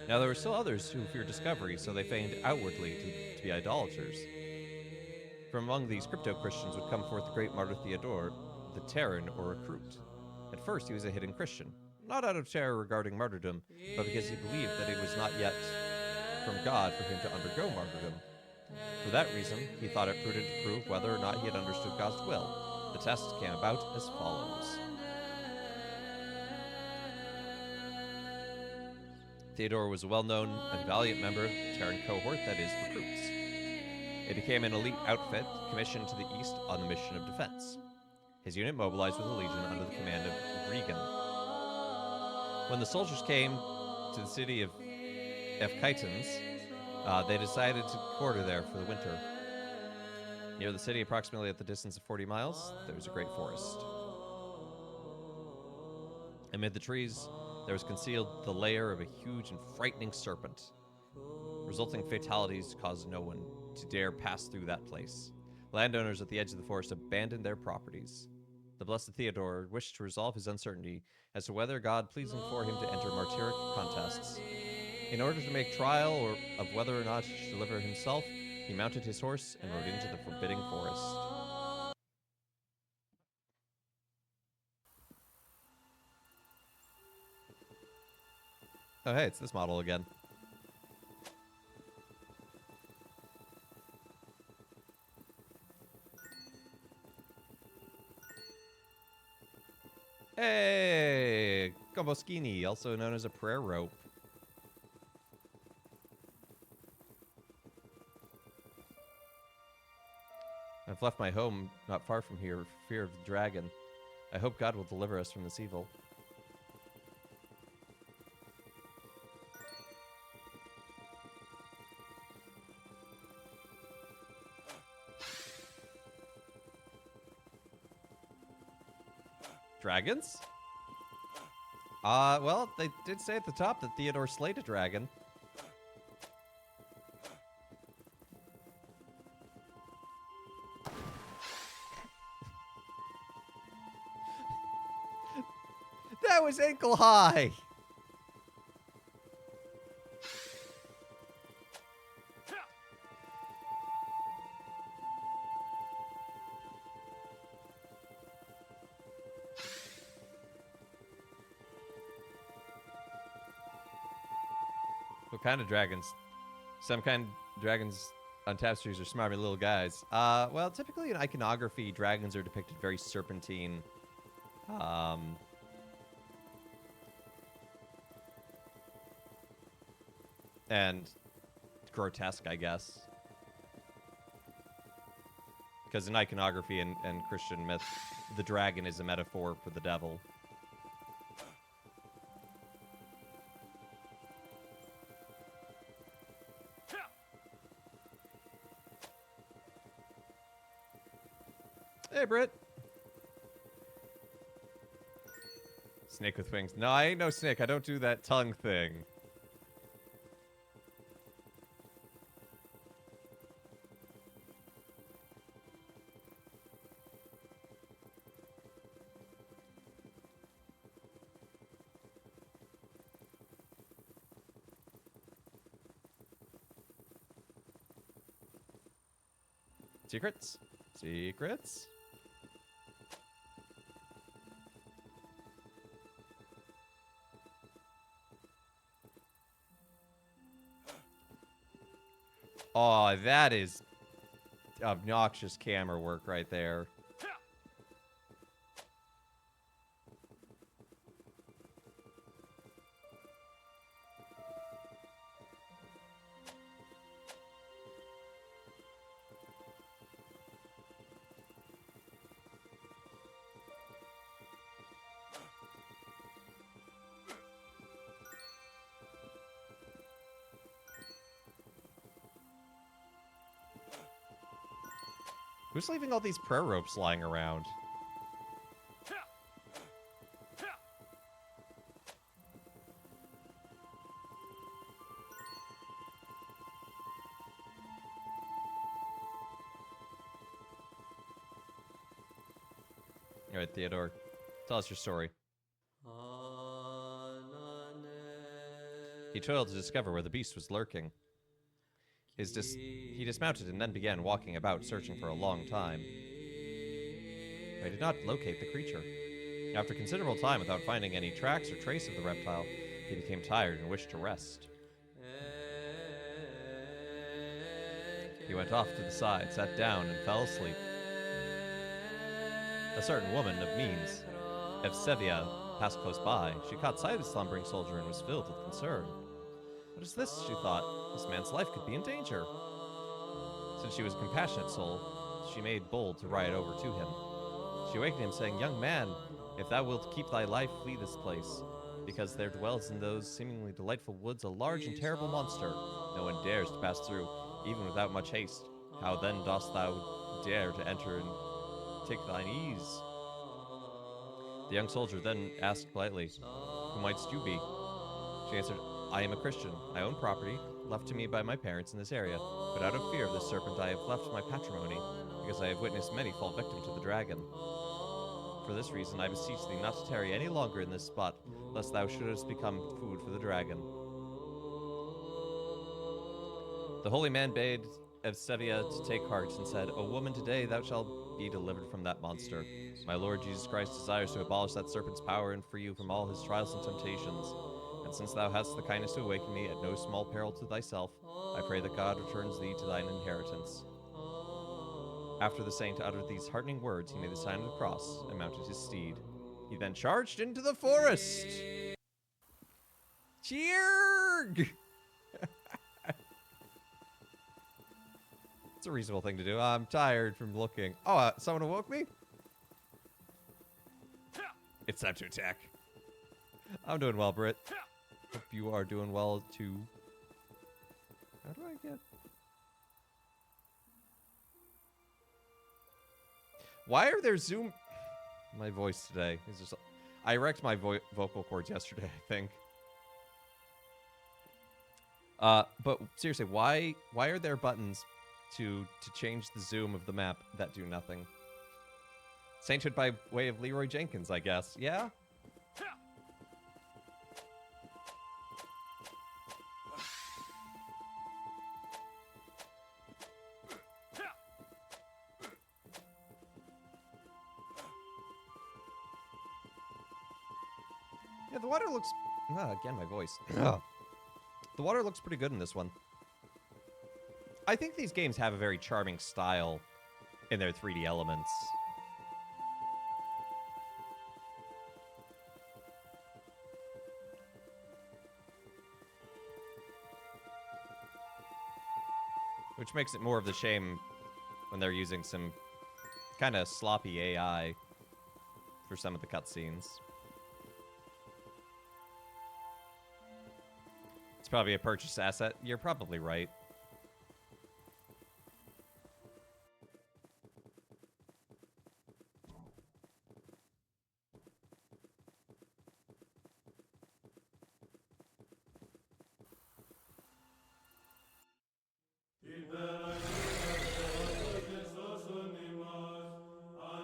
Now there were still others who feared discovery, so they feigned outwardly to be idolaters. From among these crypto-Christians would come forth the great martyr Theodore, the Tyran or recruit. At first he was a hidden Christian, not out of terror regarding martyrdom, but because he believed that it was not yet from God for him to undergo martyrdom. For that reason, he thought it prudent to prove whether or not he had understood God's will. The test came about as follows. Theodore was a well-known and valiant member of the Terran cohort, that is, recruits. It became an elite outfit commissioned to the east on the mission of defense. His unit mobilized with a legion under the command of Regan. When the soldiers came to the city of Ephkitans, they decided to quarter there for the winter. Near the city, approximately at the distance of 40 miles, there was a great forest. Amid the trees, there was concealed the lair of a huge and frightening serpent. Resulting fatalities caused no one to dare pass through that place. Landowners at the edge of the forest abandoned their properties. The blessed Theodore wished to resolve his uncertainty as to whether God pleased him for him to enter martyric contests. In order to make trial of whether or not he should deliver himself, he mounted his horse and rode into the forbidding forest. Oh hey, it's this model again. moschini, also known as a prayer rope. I've left my home not far from here for fear of the dragon. I hope God will deliver us from this evil. Dragons? Well, they did say at the top that Theodore slayed a dragon. That was ankle high! What kind of dragons? Some kind of dragons on tapestries are smarmy little guys. Well, typically in iconography, dragons are depicted very serpentine. And grotesque, I guess. Because in iconography and Christian myth, the dragon is a metaphor for the devil. Hey, Britt. Snake with wings. No, I ain't no snake. I don't do that tongue thing. Secrets? Secrets? Oh, that is obnoxious camera work right there. Who's leaving all these prayer ropes lying around? All right, Theodore, tell us your story. He toiled to discover where the beast was lurking. He dismounted and then began walking about, searching for a long time. But he did not locate the creature. After considerable time without finding any tracks or trace of the reptile, he became tired and wished to rest. He went off to the side, sat down, and fell asleep. A certain woman of means, Evsevia, passed close by. She caught sight of the slumbering soldier and was filled with concern. What is this, she thought. This man's life could be in danger. Since she was a compassionate soul, she made bold to ride over to him. She awakened him, saying, "Young man, if thou wilt keep thy life, flee this place, because there dwells in those seemingly delightful woods a large and terrible monster. No one dares to pass through, even without much haste. How then dost thou dare to enter and take thine ease?" The young soldier then asked politely, "Who mightst you be?" She answered, "I am a Christian. I own property, left to me by my parents in this area, but out of fear of this serpent I have left my patrimony, because I have witnessed many fall victim to the dragon. For this reason I beseech thee not to tarry any longer in this spot, lest thou shouldest become food for the dragon." The holy man bade Evsevia to take heart and said, "O woman, today thou shalt be delivered from that monster. My Lord Jesus Christ desires to abolish that serpent's power and free you from all his trials and temptations. And since thou hast the kindness to awaken me at no small peril to thyself, I pray that God returns thee to thine inheritance." After the saint uttered these heartening words, he made the sign of the cross and mounted his steed. He then charged into the forest. Cheer! It's a reasonable thing to do. I'm tired from looking. Oh, someone awoke me? It's time to attack. I'm doing well, Britt. Hope you are doing well, too. How do I get... Why are there zoom... My voice today is just... I wrecked my vocal cords yesterday, I think. But seriously, why are there buttons to change the zoom of the map that do nothing? Sainthood by way of Leroy Jenkins, I guess. Yeah? Yeah, the water looks... again, my voice. The water looks pretty good in this one. I think these games have a very charming style in their 3D elements. Which makes it more of the shame when they're using some kind of sloppy AI for some of the cutscenes. It's probably a purchase asset. You're probably right.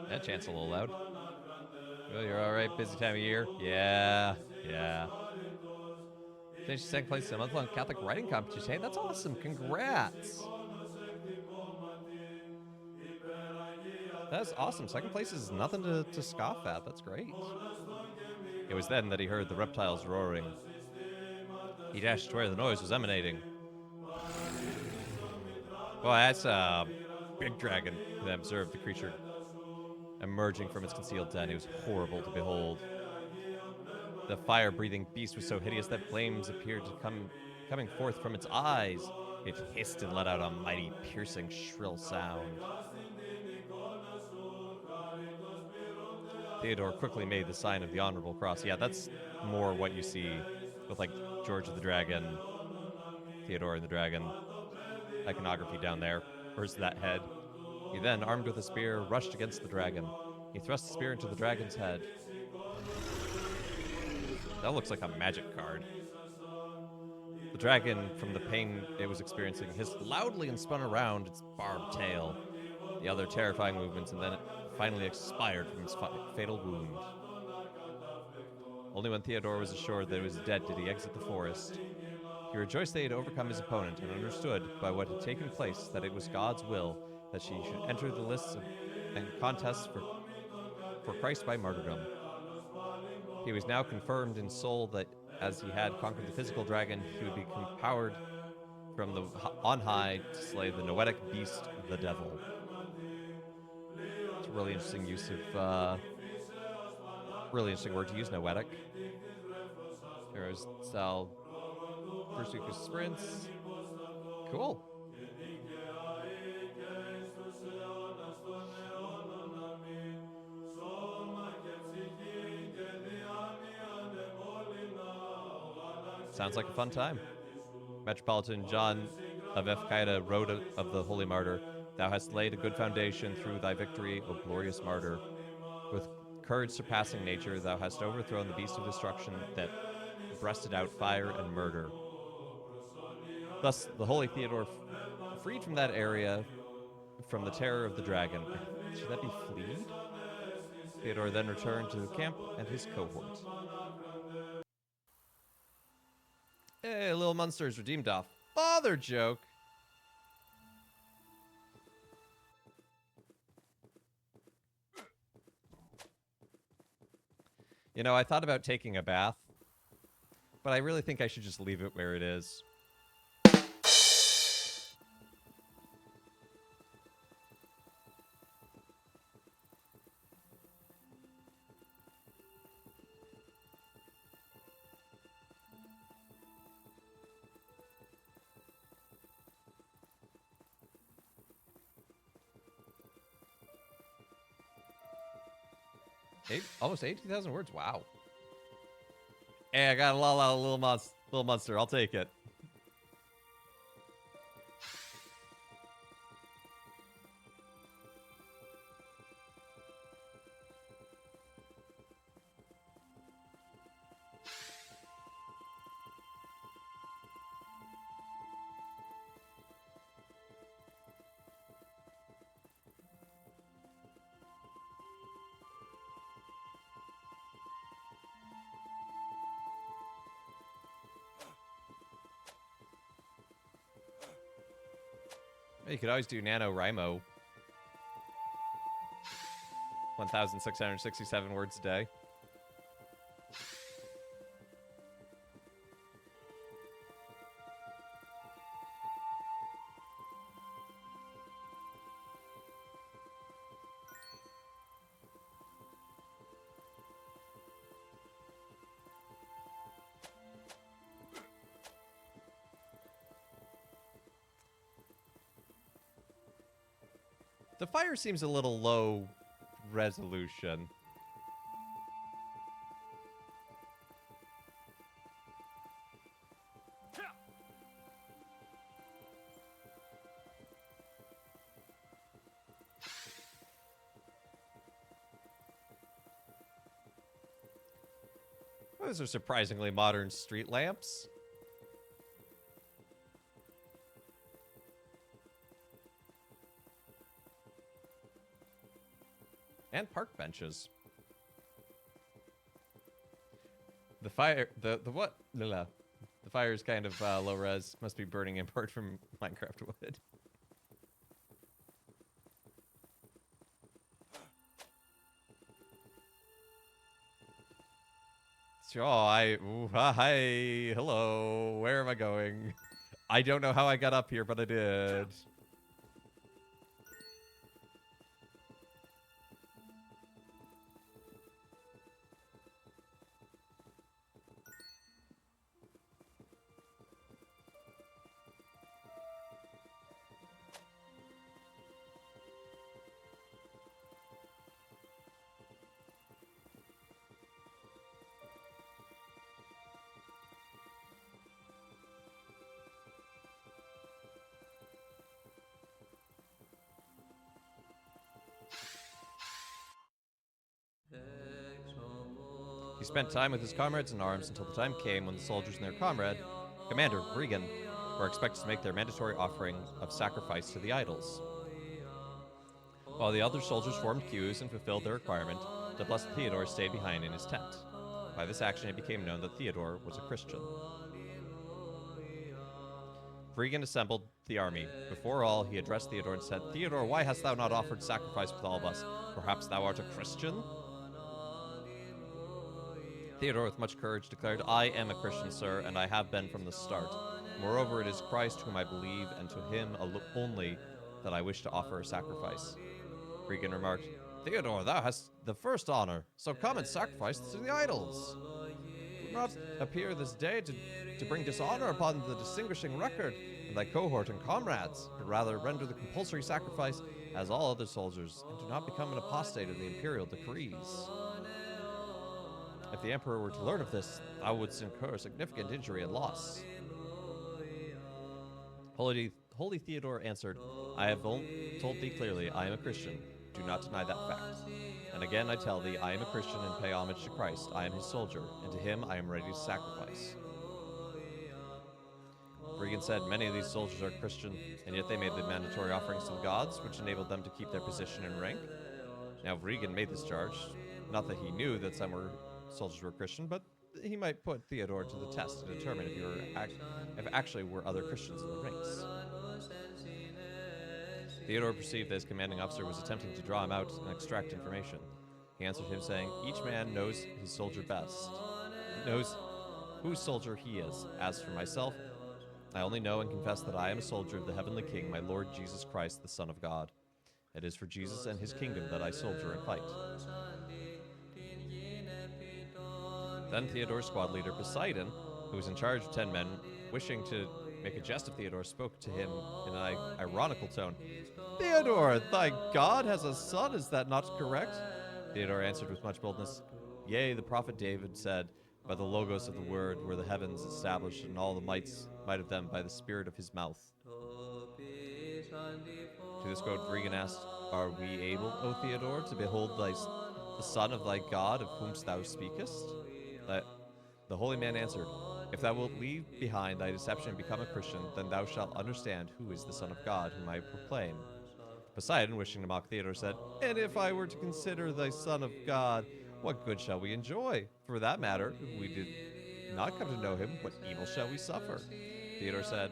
That chant's a little loud. Well, you're all right. Busy time of year. Yeah. Finished second place in a month-long Catholic writing competition. Hey, that's awesome. Congrats. That's awesome. Second place is nothing to scoff at. That's great. It was then that he heard the reptiles roaring. He dashed to where the noise was emanating. Boy, that's a big dragon that observed the creature emerging from its concealed den. It was horrible to behold. The fire-breathing beast was so hideous that flames appeared to coming forth from its eyes. It hissed and let out a mighty, piercing, shrill sound. Theodore quickly made the sign of the Honorable Cross. Yeah, that's more what you see with, like, George of the Dragon, Theodore and the Dragon iconography down there. Where's that head? He then, armed with a spear, rushed against the dragon. He thrust the spear into the dragon's head. That looks like a magic card. The dragon, from the pain it was experiencing, hissed loudly and spun around its barbed tail. The other terrifying movements, and then it finally expired from its fatal wound. Only when Theodore was assured that it was dead did he exit the forest. He rejoiced that he had overcome his opponent and understood by what had taken place that it was God's will that she should enter the lists and contests for Christ by martyrdom. He was now confirmed in soul that as he had conquered the physical dragon, he would be empowered from the on high to slay the noetic beast, the devil. It's a really interesting use of, really interesting word to use, noetic. Heroes style first week of sprints. Cool. Sounds like a fun time. Metropolitan John of Ephesus wrote of the Holy Martyr, "Thou hast laid a good foundation through thy victory, O glorious martyr. With courage surpassing nature, thou hast overthrown the beast of destruction that breasted out fire and murder." Thus, the Holy Theodore freed from that area from the terror of the dragon. Should that be fleed? Theodore then returned to the camp and his cohort. Hey, Little Munster is redeemed off. Father joke. You know, I thought about taking a bath, but I really think I should just leave it where it is. Almost 18,000 words. Wow. Hey, I got a lot of little monster. I'll take it. You could always do NaNoWriMo. 1,667 words a day. The fire seems a little low resolution. Those are surprisingly modern street lamps. And park benches. The fire, the what? The fire is kind of low res. Must be burning import from Minecraft wood. Sure, hi, hello. Where am I going? I don't know how I got up here, but I did. He spent time with his comrades in arms until the time came when the soldiers and their commander, Regan, were expected to make their mandatory offering of sacrifice to the idols. While the other soldiers formed queues and fulfilled their requirement, the blessed Theodore stayed behind in his tent. By this action, it became known that Theodore was a Christian. Regan assembled the army. Before all, he addressed Theodore and said, "Theodore, why hast thou not offered sacrifice with all of us? Perhaps thou art a Christian?" Theodore, with much courage, declared, "I am a Christian, sir, and I have been from the start. Moreover, it is Christ whom I believe, and to him only that I wish to offer a sacrifice." Regan remarked, "Theodore, thou hast the first honor, so come and sacrifice to the idols. Do not appear this day to bring dishonor upon the distinguishing record of thy cohort and comrades, but rather render the compulsory sacrifice as all other soldiers, and do not become an apostate of the imperial decrees. If the emperor were to learn of this, thou wouldst incur significant injury and loss." Holy Theodore answered, "I have told thee clearly, I am a Christian. Do not deny that fact. And again I tell thee, I am a Christian and pay homage to Christ. I am his soldier, and to him I am ready to sacrifice." Regan said, "Many of these soldiers are Christian, and yet they made the mandatory offerings to the gods, which enabled them to keep their position and rank." Now, if Regan made this charge, not that he knew that some soldiers were Christian, but he might put Theodore to the test to determine if actually were other Christians in the ranks. Theodore perceived that his commanding officer was attempting to draw him out and extract information. He answered him, saying, "Each man knows his soldier best, knows whose soldier he is. As for myself, I only know and confess that I am a soldier of the heavenly King, my Lord Jesus Christ, the Son of God. It is for Jesus and his kingdom that I soldier and fight." Then Theodore's squad leader, Poseidon, who was in charge of 10 men, wishing to make a jest of Theodore, spoke to him in an ironical tone. "Theodore, thy god has a son, is that not correct?" Theodore answered with much boldness, Yea, the prophet David said, by the logos of the word were the heavens established, and all the might of them by the spirit of his mouth. To this quote, Regan asked, Are we able, O Theodore, to behold the Son of thy God, of whom thou speakest? The holy man answered, If thou wilt leave behind thy deception and become a Christian, then thou shalt understand who is the Son of God, whom I proclaim. Poseidon, wishing to mock Theodore, said, And if I were to consider thy Son of God, what good shall we enjoy? For that matter, if we did not come to know him, what evil shall we suffer? Theodore said,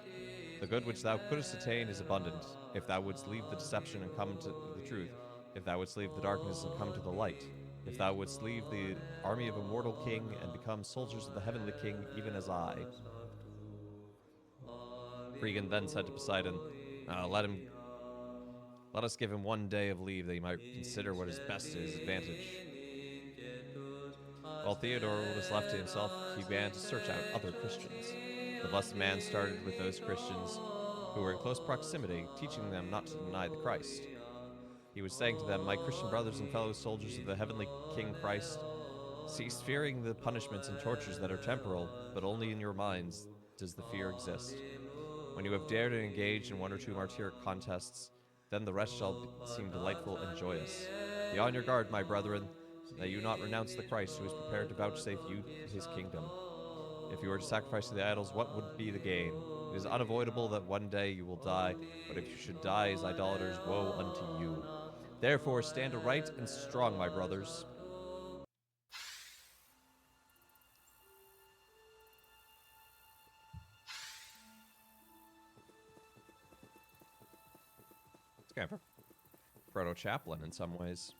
The good which thou couldst attain is abundant, if thou wouldst leave the deception and come to the truth, if thou wouldst leave the darkness and come to the light, if thou wouldst leave the army of a mortal king and become soldiers of the heavenly king, even as I. Regan then said to Poseidon, Let us give him 1 day of leave that he might consider what is best to his advantage. While Theodore was left to himself, he began to search out other Christians. The blessed man started with those Christians who were in close proximity, teaching them not to deny the Christ. He was saying to them, My Christian brothers and fellow soldiers of the heavenly King Christ, cease fearing the punishments and tortures that are temporal, but only in your minds does the fear exist. When you have dared to engage in 1 or 2 martyric contests, then the rest shall seem delightful and joyous. Be on your guard, my brethren, that you not renounce the Christ who is prepared to vouchsafe you his kingdom. If you were to sacrifice to the idols, what would be the gain? It is unavoidable that 1 day you will die, but if you should die as idolaters, woe unto you. Therefore stand aright and strong, my brothers. It's kind of a proto-chaplain in some ways.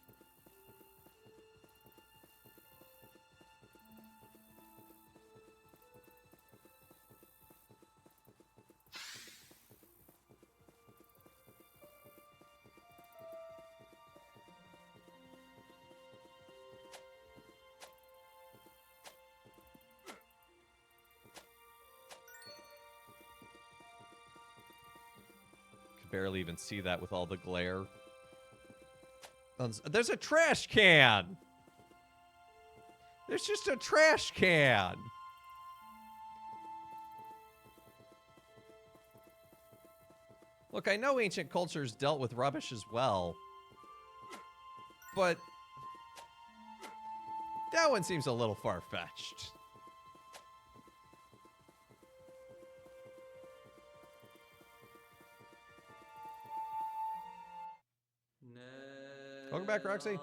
Barely even see that with all the glare. There's a trash can! There's just a trash can! Look, I know ancient cultures dealt with rubbish as well, but that one seems a little far-fetched. Welcome back, Roxy.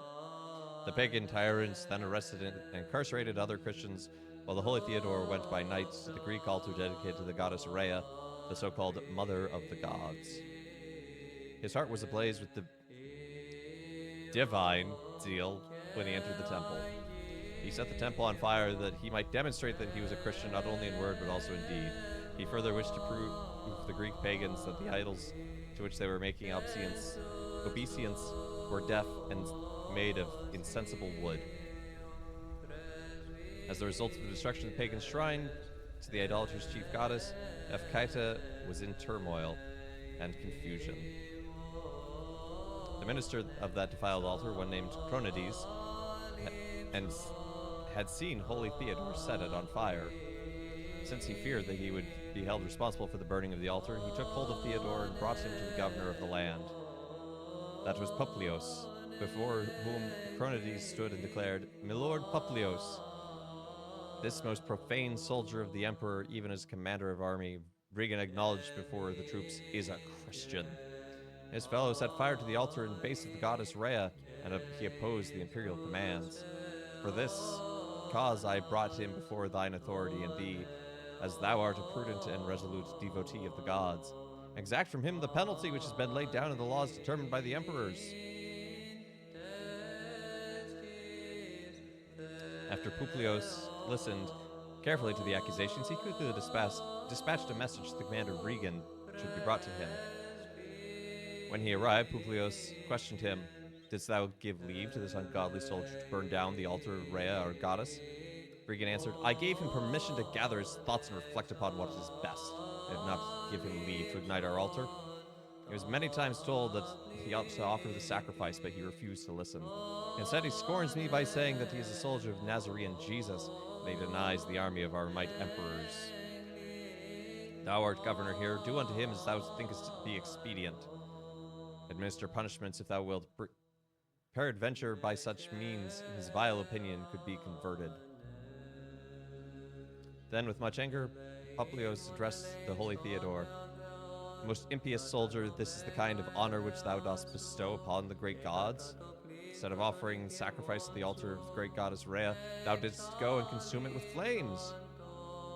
The pagan tyrants then arrested and incarcerated other Christians, while the holy Theodore went by night to the Greek altar dedicated to the goddess Rhea, the so-called Mother of the Gods. His heart was ablaze with the divine zeal when he entered the temple. He set the temple on fire that he might demonstrate that he was a Christian not only in word but also in deed. He further wished to prove to the Greek pagans that the idols to which they were making obeisance were deaf and made of insensible wood. As a result of the destruction of the pagan shrine to the idolatrous chief goddess, Epheita was in turmoil and confusion. The minister of that defiled altar, one named Cronades, had seen holy Theodore set it on fire. Since he feared that he would be held responsible for the burning of the altar, he took hold of Theodore and brought him to the governor of the land. That was Publios, before whom Cronades stood and declared, Milord Publios, this most profane soldier of the emperor, even as commander of army, Regan acknowledged before the troops, is a Christian. His fellows set fire to the altar in base of the goddess Rhea, and he opposed the imperial commands. For this cause I brought him before thine authority and thee, as thou art a prudent and resolute devotee of the gods. Exact from him the penalty which has been laid down in the laws determined by the emperors. After Publios listened carefully to the accusations, he quickly dispatched a message to the commander Regan should be brought to him. When he arrived, Publios questioned him, Didst thou give leave to this ungodly soldier to burn down the altar of Rhea, our goddess? Regan answered, I gave him permission to gather his thoughts and reflect upon what is best. I did not give him leave to ignite our altar. He was many times told that he ought to offer the sacrifice, but he refused to listen. Instead, he scorns me by saying that he is a soldier of Nazarene Jesus, and he denies the army of our might emperors. Thou art governor here. Do unto him as thou thinkest to be expedient. Administer punishments if thou wilt. Peradventure, by such means, his vile opinion could be converted. Then, with much anger, Publius addressed the holy Theodore. Most impious soldier, this is the kind of honor which thou dost bestow upon the great gods? Instead of offering sacrifice at the altar of the great goddess Rhea, thou didst go and consume it with flames.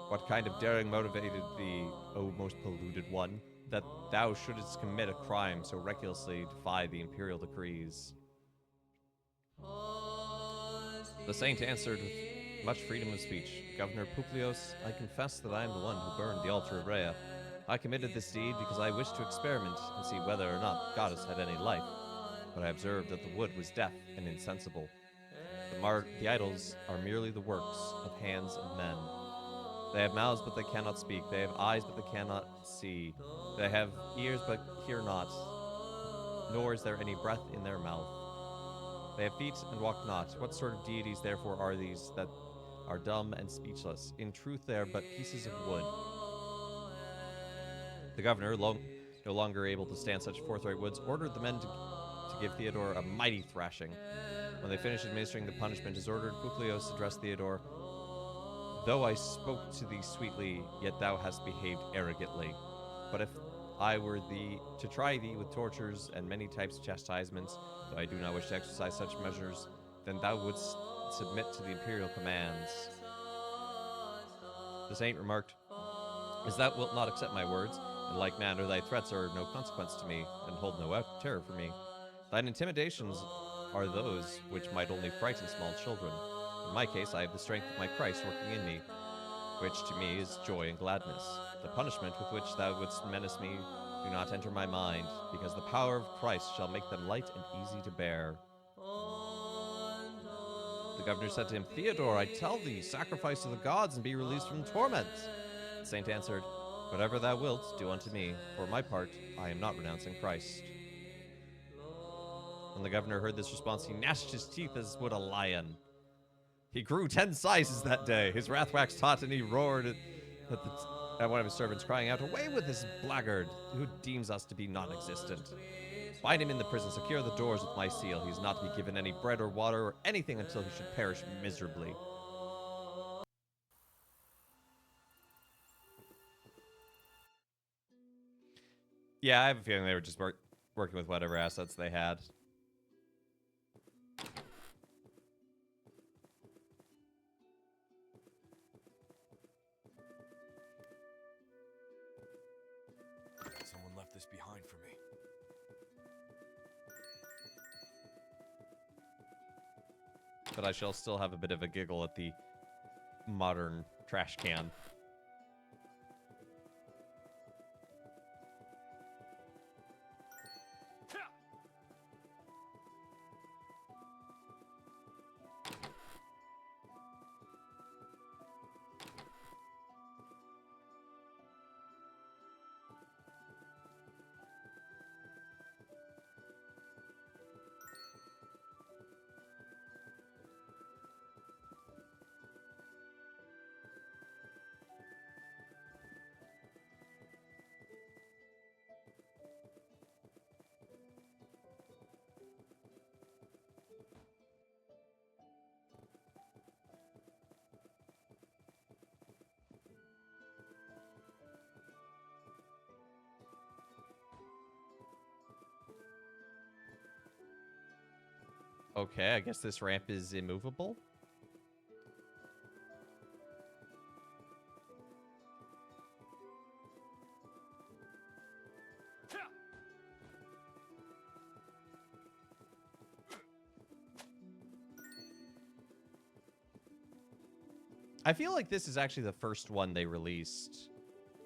What kind of daring motivated thee, O most polluted one, that thou shouldst commit a crime so recklessly defy the imperial decrees? The saint answered with much freedom of speech, Governor Publius, I confess that I am the one who burned the altar of Rhea. I committed this deed because I wished to experiment and see whether or not the goddess had any life, but I observed that the wood was deaf and insensible. The idols are merely the works of hands of men. They have mouths, but they cannot speak. They have eyes, but they cannot see. They have ears, but hear not, nor is there any breath in their mouth. They have feet and walk not. What sort of deities, therefore, are these that are dumb and speechless? In truth, they are but pieces of wood. The governor, no longer able to stand such forthright words, ordered the men to give Theodore a mighty thrashing. When they finished administering the punishment as ordered, Publius addressed Theodore, Though I spoke to thee sweetly, yet thou hast behaved arrogantly. But if I were to try thee with tortures and many types of chastisements, though I do not wish to exercise such measures, then thou wouldst submit to the imperial commands. The saint remarked, As thou wilt not accept my words, in like manner thy threats are of no consequence to me, and hold no terror for me. Thine intimidations are those which might only frighten small children. In my case, I have the strength of my Christ working in me, which to me is joy and gladness. The punishment with which thou wouldst menace me do not enter my mind, because the power of Christ shall make them light and easy to bear. The governor said to him, Theodore, I tell thee, sacrifice to the gods and be released from torments. The saint answered, Whatever thou wilt, do unto me. For my part, I am not renouncing Christ. When the governor heard this response, he gnashed his teeth as would a lion. He grew 10 sizes that day. His wrath waxed hot, and he roared at one of his servants, crying out, Away with this blackguard, who deems us to be non-existent. Bind him in the prison, secure the doors with my seal. He is not to be given any bread or water or anything until he should perish miserably. Yeah, I have a feeling they were just working with whatever assets they had. Someone left this behind for me. But I shall still have a bit of a giggle at the modern trash can. Okay, I guess this ramp is immovable. I feel like this is actually the first one they released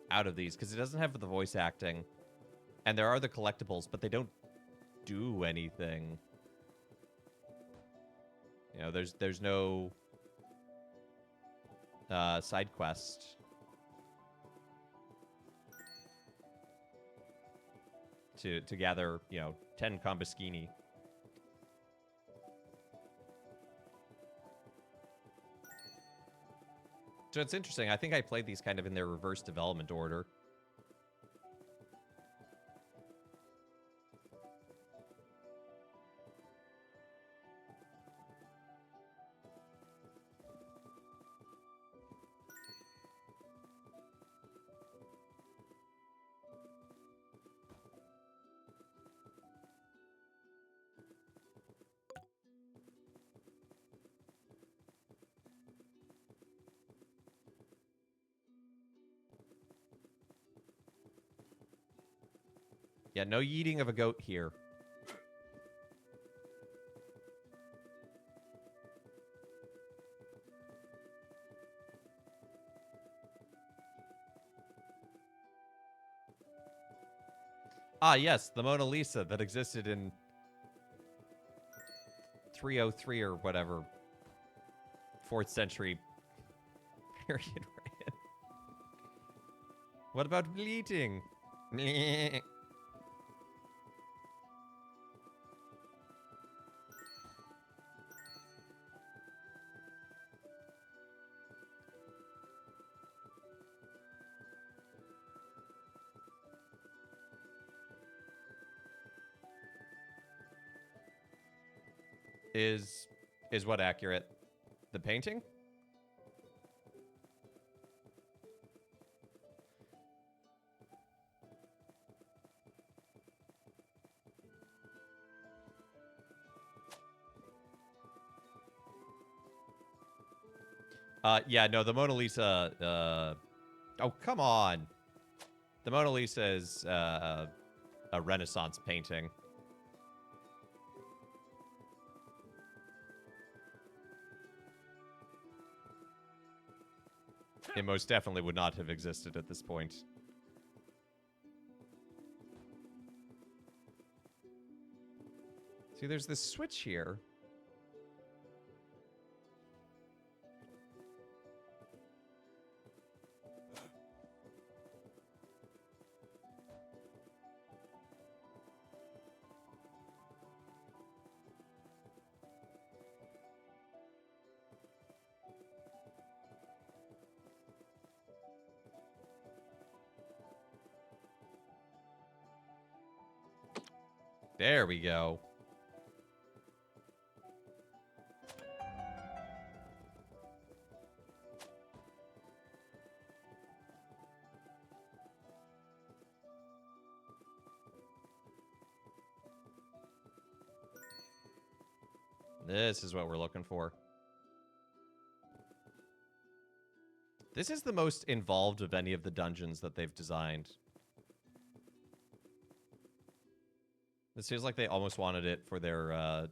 out of these, because it doesn't have the voice acting. And there are the collectibles, but they don't do anything. You know, there's no side quest to gather, 10 Combuschini. So it's interesting. I think I played these kind of in their reverse development order. Yeah, no yeeting of a goat here. Ah, yes, the Mona Lisa that existed in 303 or whatever 4th century period we're in. What about bleating? Is what accurate? The painting? Yeah, no, the Mona Lisa, oh, come on. The Mona Lisa is, a Renaissance painting. It most definitely would not have existed at this point. See, there's this switch here. There we go. This is what we're looking for. This is the most involved of any of the dungeons that they've designed. This feels like they almost wanted it for their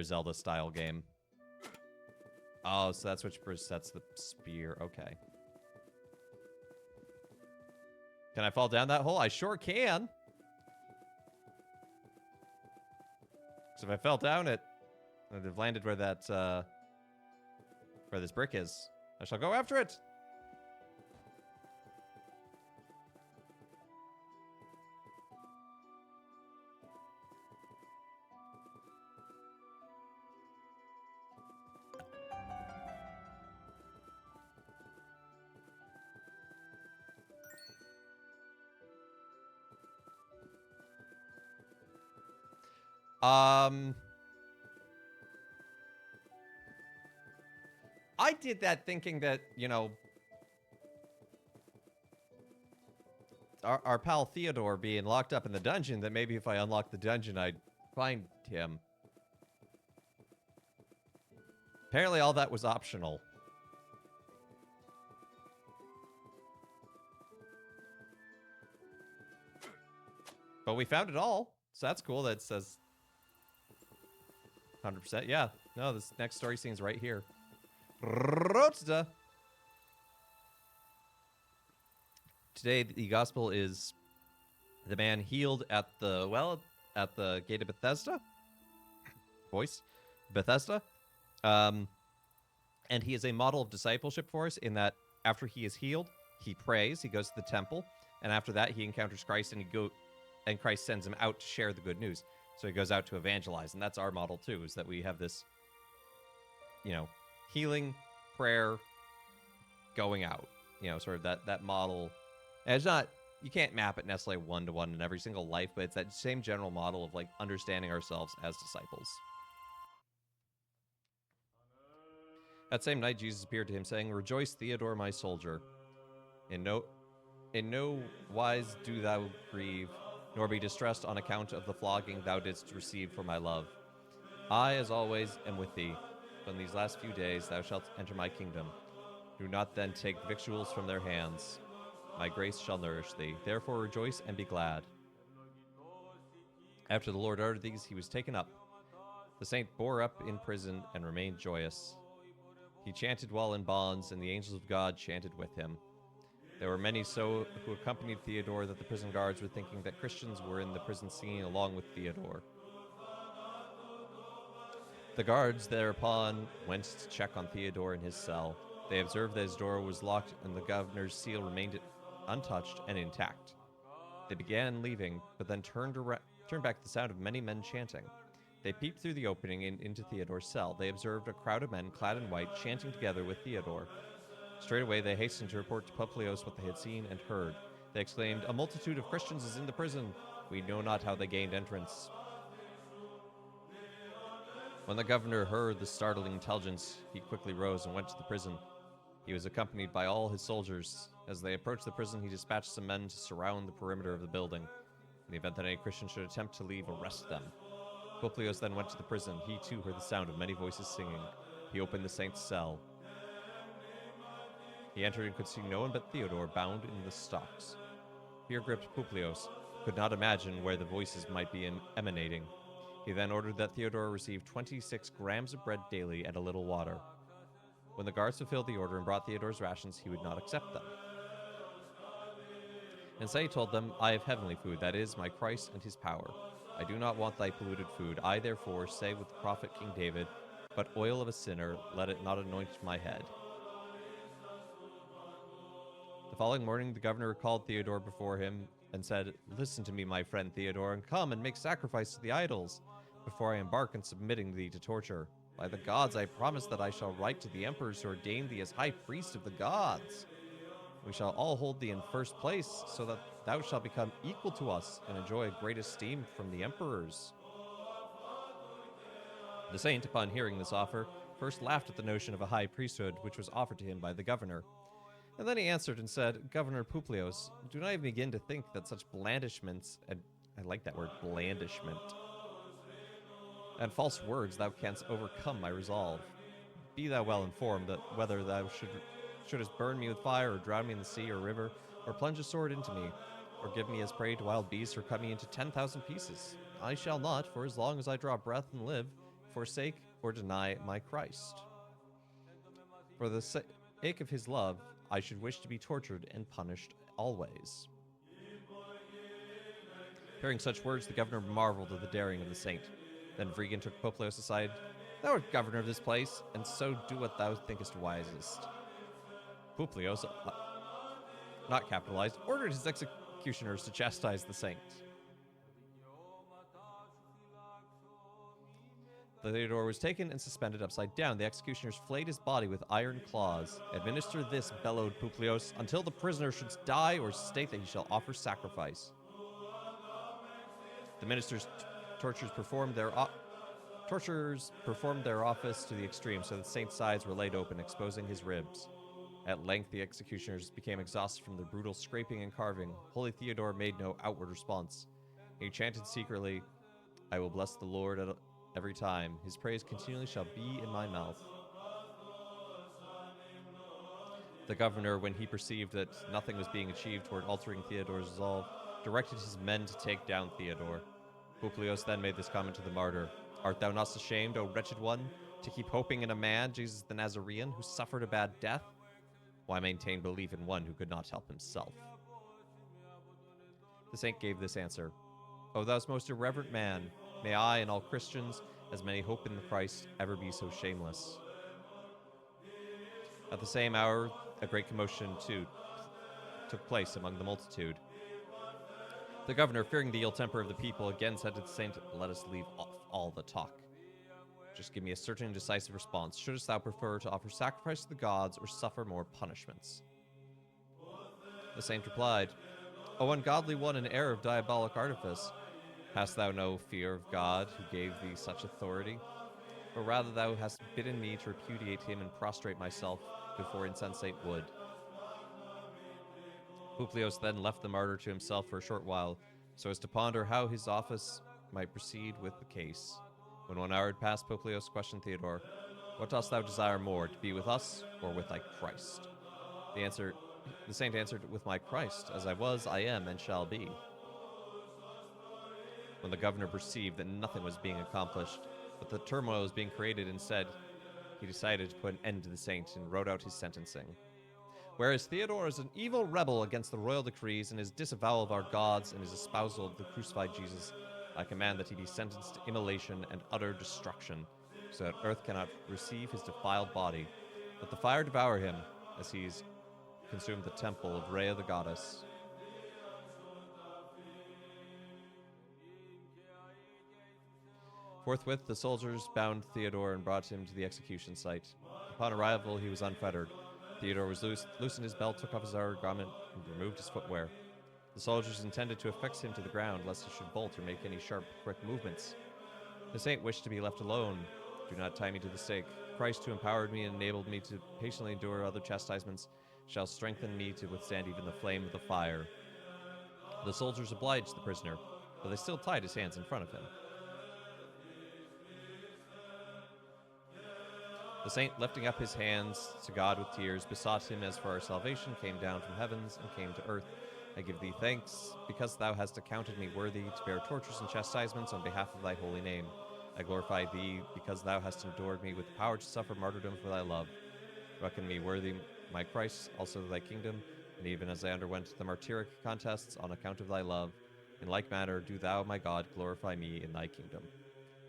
Zelda-style game. Oh, so that's which resets the spear. Okay. Can I fall down that hole? I sure can. Because if I fell down it, I'd have landed where that, where this brick is. I shall go after it. I did that thinking that, our pal Theodore being locked up in the dungeon, that maybe if I unlock the dungeon, I'd find him. Apparently all that was optional. But we found it all, so that's cool. That says 100%. Yeah, no, this next story scene's right here. Roadster. Today, the gospel is the man healed at the gate of Bethesda. Bethesda. And he is a model of discipleship for us in that after he is healed, he prays, he goes to the temple, And after that, he encounters Christ, and Christ sends him out to share the good news. So he goes out to evangelize, and that's our model too, is that we have this, healing, prayer, going out, sort of that model. And it's not, you can't map it necessarily one-to-one in every single life, but it's that same general model of, like, understanding ourselves as disciples. That same night, Jesus appeared to him, saying, "Rejoice, Theodore, my soldier. In no wise do thou grieve, nor be distressed on account of the flogging thou didst receive for my love. I, as always, am with thee, but in these last few days thou shalt enter my kingdom. Do not then take victuals from their hands. My grace shall nourish thee. Therefore rejoice and be glad." After the Lord uttered these, he was taken up. The saint bore up in prison and remained joyous. He chanted while in bonds, and the angels of God chanted with him. There were many who accompanied Theodore that the prison guards were thinking that Christians were in the prison singing along with Theodore. The guards thereupon went to check on Theodore in his cell. They observed that his door was locked and the governor's seal remained untouched and intact. They began leaving, but then turned back the sound of many men chanting. They peeped through the opening into Theodore's cell. They observed a crowd of men clad in white chanting together with Theodore. Straight away they hastened to report to Publius what they had seen and heard. They exclaimed, "A multitude of Christians is in the prison. We know not how they gained entrance." When the governor heard the startling intelligence, he quickly rose and went to the prison. He was accompanied by all his soldiers. As they approached the prison, he dispatched some men to surround the perimeter of the building. In the event that any Christian should attempt to leave, arrest them. Publius then went to the prison. He too heard the sound of many voices singing. He opened the saint's cell. He entered and could see no one but Theodore bound in the stocks. Fear gripped Publius, could not imagine where the voices might be emanating. He then ordered that Theodore receive 26 grams of bread daily and a little water. When the guards fulfilled the order and brought Theodore's rations, he would not accept them. And so he told them, "I have heavenly food, that is, my Christ and his power. I do not want thy polluted food. I therefore say with the prophet King David, but oil of a sinner, let it not anoint my head." The following morning, the governor called Theodore before him and said, "Listen to me, my friend Theodore, and come and make sacrifice to the idols before I embark in submitting thee to torture. By the gods, I promise that I shall write to the emperors who ordain thee as high priest of the gods. We shall all hold thee in first place, so that thou shalt become equal to us and enjoy great esteem from the emperors." The saint, upon hearing this offer, first laughed at the notion of a high priesthood which was offered to him by the governor. And then he answered and said, "Governor Publius, do not even begin to think that such blandishments," and I like that word, blandishment, "and false words thou canst overcome my resolve. Be thou well informed that whether thou shouldest burn me with fire, or drown me in the sea or river, or plunge a sword into me, or give me as prey to wild beasts, or cut me into 10,000 pieces, I shall not, for as long as I draw breath and live, forsake or deny my Christ. For the sake of his love, I should wish to be tortured and punished always." Hearing such words, the governor marveled at the daring of the saint. Then Vregan took Publius aside. "Thou art governor of this place, and so do what thou thinkest wisest." Publius, not capitalized, ordered his executioners to chastise the saint. Theodore was taken and suspended upside down. The executioners flayed his body with iron claws. "Administer this," bellowed Publius, "until the prisoner should die or state that he shall offer sacrifice." The ministers' torturers performed their office to the extreme, so the saint's sides were laid open, exposing his ribs. At length, the executioners became exhausted from the brutal scraping and carving. Holy Theodore made no outward response. He chanted secretly, "I will bless the Lord at every time. His praise continually shall be in my mouth." The governor, when he perceived that nothing was being achieved toward altering Theodore's resolve, directed his men to take down Theodore. Publius then made this comment to the martyr, "Art thou not ashamed, O wretched one, to keep hoping in a man, Jesus the Nazarene, who suffered a bad death? Why maintain belief in one who could not help himself?" The saint gave this answer, "O thou most irreverent man, may I and all Christians, as many hope in the Christ, ever be so shameless." At the same hour, a great commotion, too, took place among the multitude. The governor, fearing the ill temper of the people, again said to the saint, "Let us leave off all the talk. Just give me a certain and decisive response. Shouldst thou prefer to offer sacrifice to the gods or suffer more punishments?" The saint replied, "O ungodly one and heir of diabolic artifice, hast thou no fear of God who gave thee such authority? Or rather thou hast bidden me to repudiate him and prostrate myself before insensate wood." Publius then left the martyr to himself for a short while, so as to ponder how his office might proceed with the case. When 1 hour had passed, Publius questioned Theodore, "What dost thou desire more, to be with us or with thy Christ?" The saint answered, "With my Christ, as I was, I am, and shall be." When the governor perceived that nothing was being accomplished, but that turmoil was being created instead, he decided to put an end to the saint and wrote out his sentencing. Whereas Theodore is an evil rebel against the royal decrees and his disavowal of our gods and his espousal of the crucified Jesus, I command that he be sentenced to immolation and utter destruction, so that earth cannot receive his defiled body. Let the fire devour him, as he's consumed the temple of Rhea the goddess. Forthwith, the soldiers bound Theodore and brought him to the execution site. Upon arrival, he was unfettered. Theodore was loosened his belt, took off his outer garment, and removed his footwear. The soldiers intended to affix him to the ground, lest he should bolt or make any sharp, quick movements. The saint wished to be left alone. "Do not tie me to the stake. Christ, who empowered me and enabled me to patiently endure other chastisements, shall strengthen me to withstand even the flame of the fire." The soldiers obliged the prisoner, but they still tied his hands in front of him. The saint, lifting up his hands to God with tears, besought him as for our salvation, came down from heavens and came to earth. "I give thee thanks, because thou hast accounted me worthy to bear tortures and chastisements on behalf of thy holy name. I glorify thee, because thou hast endured me with the power to suffer martyrdom for thy love. Reckon me worthy, my Christ, also of thy kingdom, and even as I underwent the martyric contests on account of thy love, in like manner do thou, my God, glorify me in thy kingdom.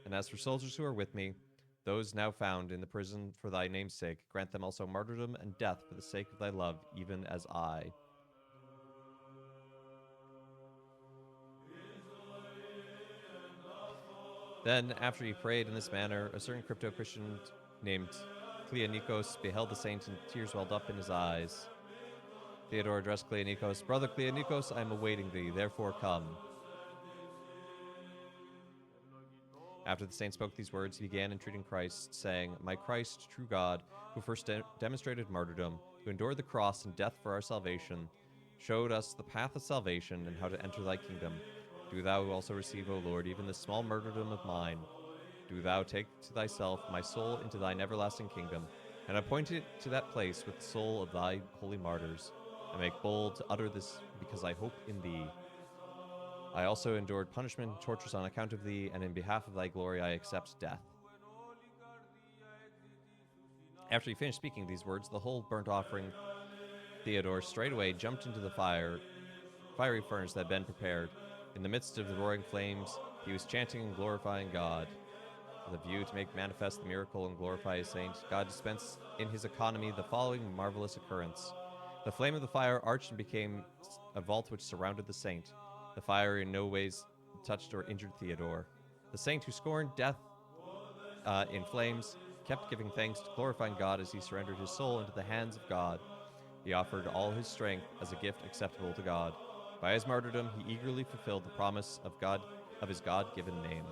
And as for soldiers who are with me, those now found in the prison for thy name's sake, grant them also martyrdom and death for the sake of thy love, even as I." Then, after he prayed in this manner, a certain crypto-Christian named Cleonikos beheld the saint, and tears welled up in his eyes. Theodore addressed Cleonikos, "Brother Cleonikos, I am awaiting thee, therefore come." After the saint spoke these words, he began entreating Christ, saying, "My Christ, true God, who first demonstrated martyrdom, who endured the cross and death for our salvation, showed us the path of salvation and how to enter thy kingdom. Do thou also receive, O Lord, even this small martyrdom of mine. Do thou take to thyself my soul into thine everlasting kingdom, and appoint it to that place with the soul of thy holy martyrs. I make bold to utter this because I hope in thee. I also endured punishment and tortures on account of thee, and in behalf of thy glory I accept death." After he finished speaking these words, the whole burnt offering, Theodore straightway jumped into the fiery furnace that had been prepared. In the midst of the roaring flames, he was chanting and glorifying God. With a view to make manifest the miracle and glorify his saint, God dispensed in his economy the following marvelous occurrence. The flame of the fire arched and became a vault which surrounded the saint. The fire in no ways touched or injured Theodore. The saint, who scorned death in flames, kept giving thanks, glorifying God as he surrendered his soul into the hands of God. He offered all his strength as a gift acceptable to God. By his martyrdom, he eagerly fulfilled the promise of his God-given name.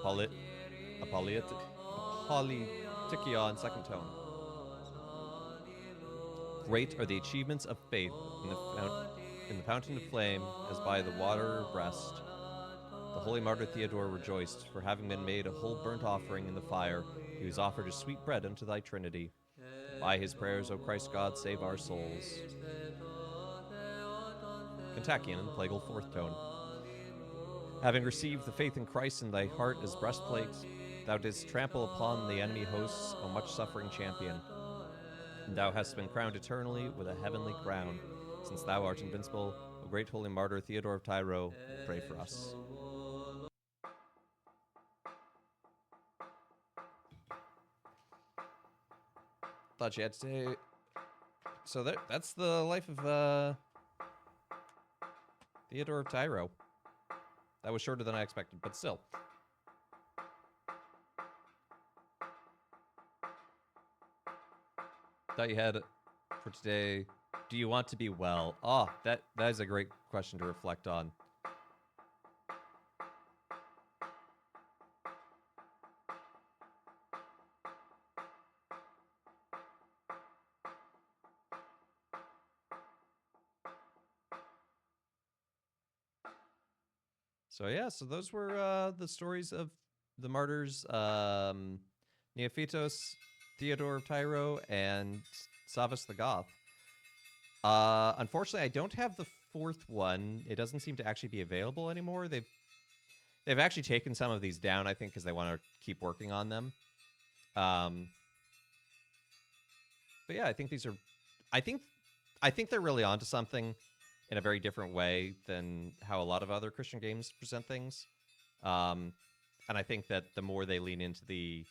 Apollytikion, second tone. Great are the achievements of faith in the fountain of flame, as by the water of rest. The holy martyr Theodore rejoiced, for having been made a whole burnt offering in the fire, he was offered as sweet bread unto thy Trinity. By his prayers, O Christ God, save our souls. Kontakion in the plagal fourth tone. Having received the faith in Christ in thy heart as breastplate, thou didst trample upon the enemy hosts, O much suffering champion. And thou hast been crowned eternally with a heavenly crown. Since thou art invincible, O great holy martyr Theodore of Tyre, pray for us. Thought you had to say So that's the life of Theodore of Tyre. That was shorter than I expected, but still. Thought you had for today. Do you want to be well? Oh, that is a great question to reflect on. So yeah, so those were the stories of the martyrs, Neophytos, Theodore of Tyre, and Savvas the Goth. Unfortunately, I don't have the fourth one. It doesn't seem to actually be available anymore. They've actually taken some of these down, I think, because they want to keep working on them. But yeah, I think these are, I think they're really onto something in a very different way than how a lot of other Christian games present things. And I think that the more they lean into the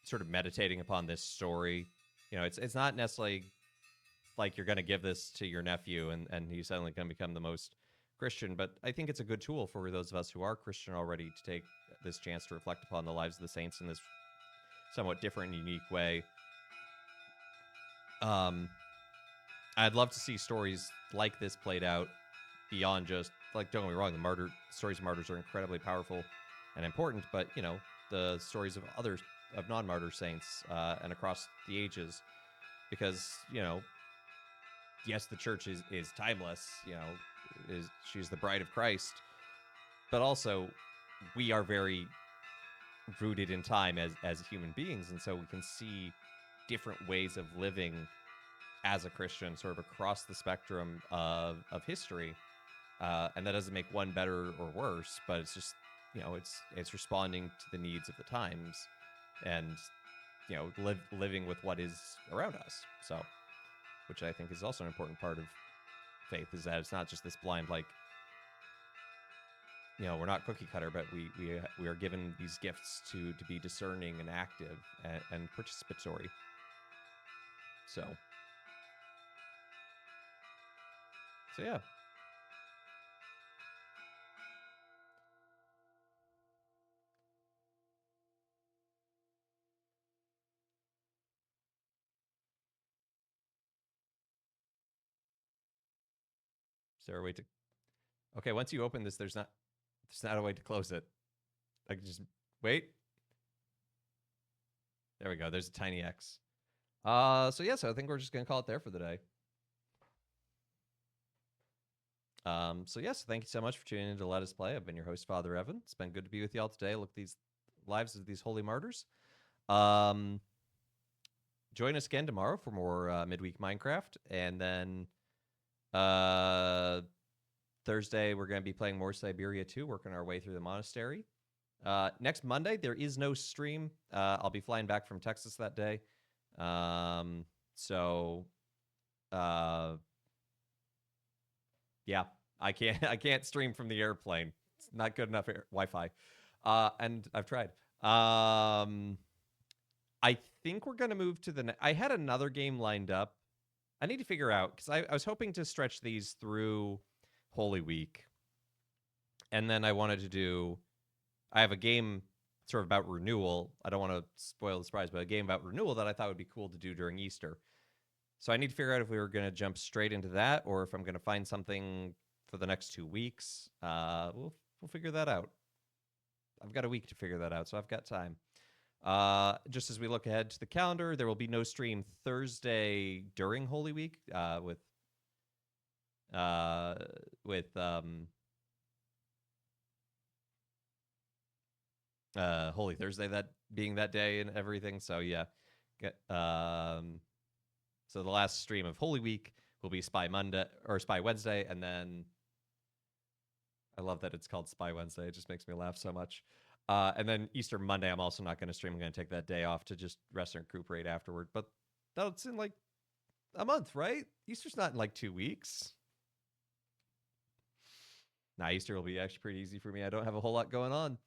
sort of meditating upon this story, you know, it's not necessarily like you're going to give this to your nephew and he's suddenly going to become the most Christian, but I think it's a good tool for those of us who are Christian already to take this chance to reflect upon the lives of the saints in this somewhat different and unique way. I'd love to see stories like this played out beyond just, like, don't get me wrong, the stories of martyrs are incredibly powerful and important, but, you know, the stories of non-martyr saints and across the ages, because, you know, yes, the church is timeless, you know, she's the bride of Christ, but also we are very rooted in time as human beings, and so we can see different ways of living as a Christian sort of across the spectrum of history. And that doesn't make one better or worse, but it's just, you know, it's responding to the needs of the times and, you know, living with what is around us. So, which I think is also an important part of faith, is that it's not just this blind, like, you know, we're not cookie cutter, but we are given these gifts to be discerning and active and participatory. So yeah. Is there a way to? Okay, once you open this, there's not a way to close it. I can just wait. There we go. There's a tiny X. So yeah, so I think we're just gonna call it there for the day. So yes, thank you so much for tuning in to Let Us Play. I've been your host, Father Evan. It's been good to be with y'all today. Look at these lives of these holy martyrs. Join us again tomorrow for more midweek Minecraft, and then Thursday we're going to be playing more Siberia 2, working our way through the monastery. Next Monday there is no stream. I'll be flying back from Texas that day. Yeah, I can't stream from the airplane. It's not good enough Wi-Fi. And I've tried. I think we're going to move to I had another game lined up. I need to figure out, because I was hoping to stretch these through Holy Week. And then I wanted to do, I have a game sort of about renewal. I don't want to spoil the surprise, but a game about renewal that I thought would be cool to do during Easter. So I need to figure out if we were going to jump straight into that or if I'm going to find something for the next 2 weeks. We'll figure that out. I've got a week to figure that out, so I've got time. Just as we look ahead to the calendar, there will be no stream Thursday during Holy Week with Holy Thursday, that being that day and everything. So yeah, so the last stream of Holy Week will be Spy Wednesday, and then I love that it's called Spy Wednesday. It just makes me laugh so much. And then Easter Monday, I'm also not going to stream. I'm going to take that day off to just rest and recuperate afterward. But that's in like a month, right? Easter's not in like 2 weeks. Nah, Easter will be actually pretty easy for me. I don't have a whole lot going on.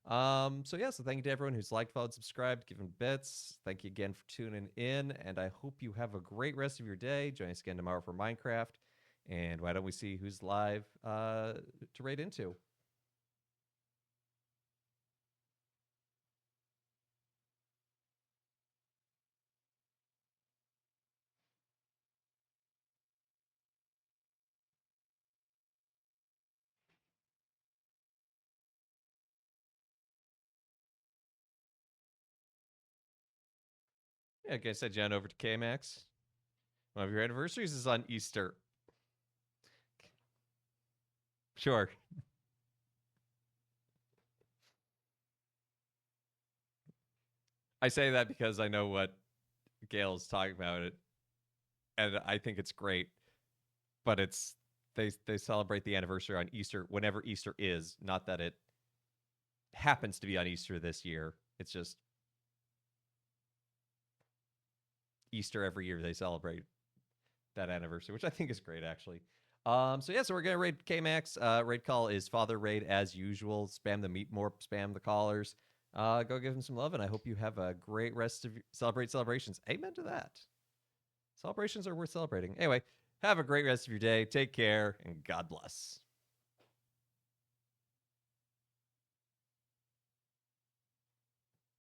So yeah, so thank you to everyone who's liked, followed, subscribed, given bits. Thank you again for tuning in, and I hope you have a great rest of your day. Join us again tomorrow for Minecraft, and why don't we see who's live to raid into? Yeah, like I said, Jen, over to KMax. One of your anniversaries is on Easter. Sure. I say that because I know what Gail's talking about it, and I think it's great. But it's they celebrate the anniversary on Easter whenever Easter is, not that it happens to be on Easter this year. It's just Easter every year they celebrate that anniversary, which I think is great actually. So yeah, so we're gonna raid K-Max. Raid call is Father Raid as usual. Spam the meat more, spam the callers. Go give him some love, and I hope you have a great rest of celebrations. Amen to that. Celebrations are worth celebrating. Anyway, have a great rest of your day. Take care, and God bless.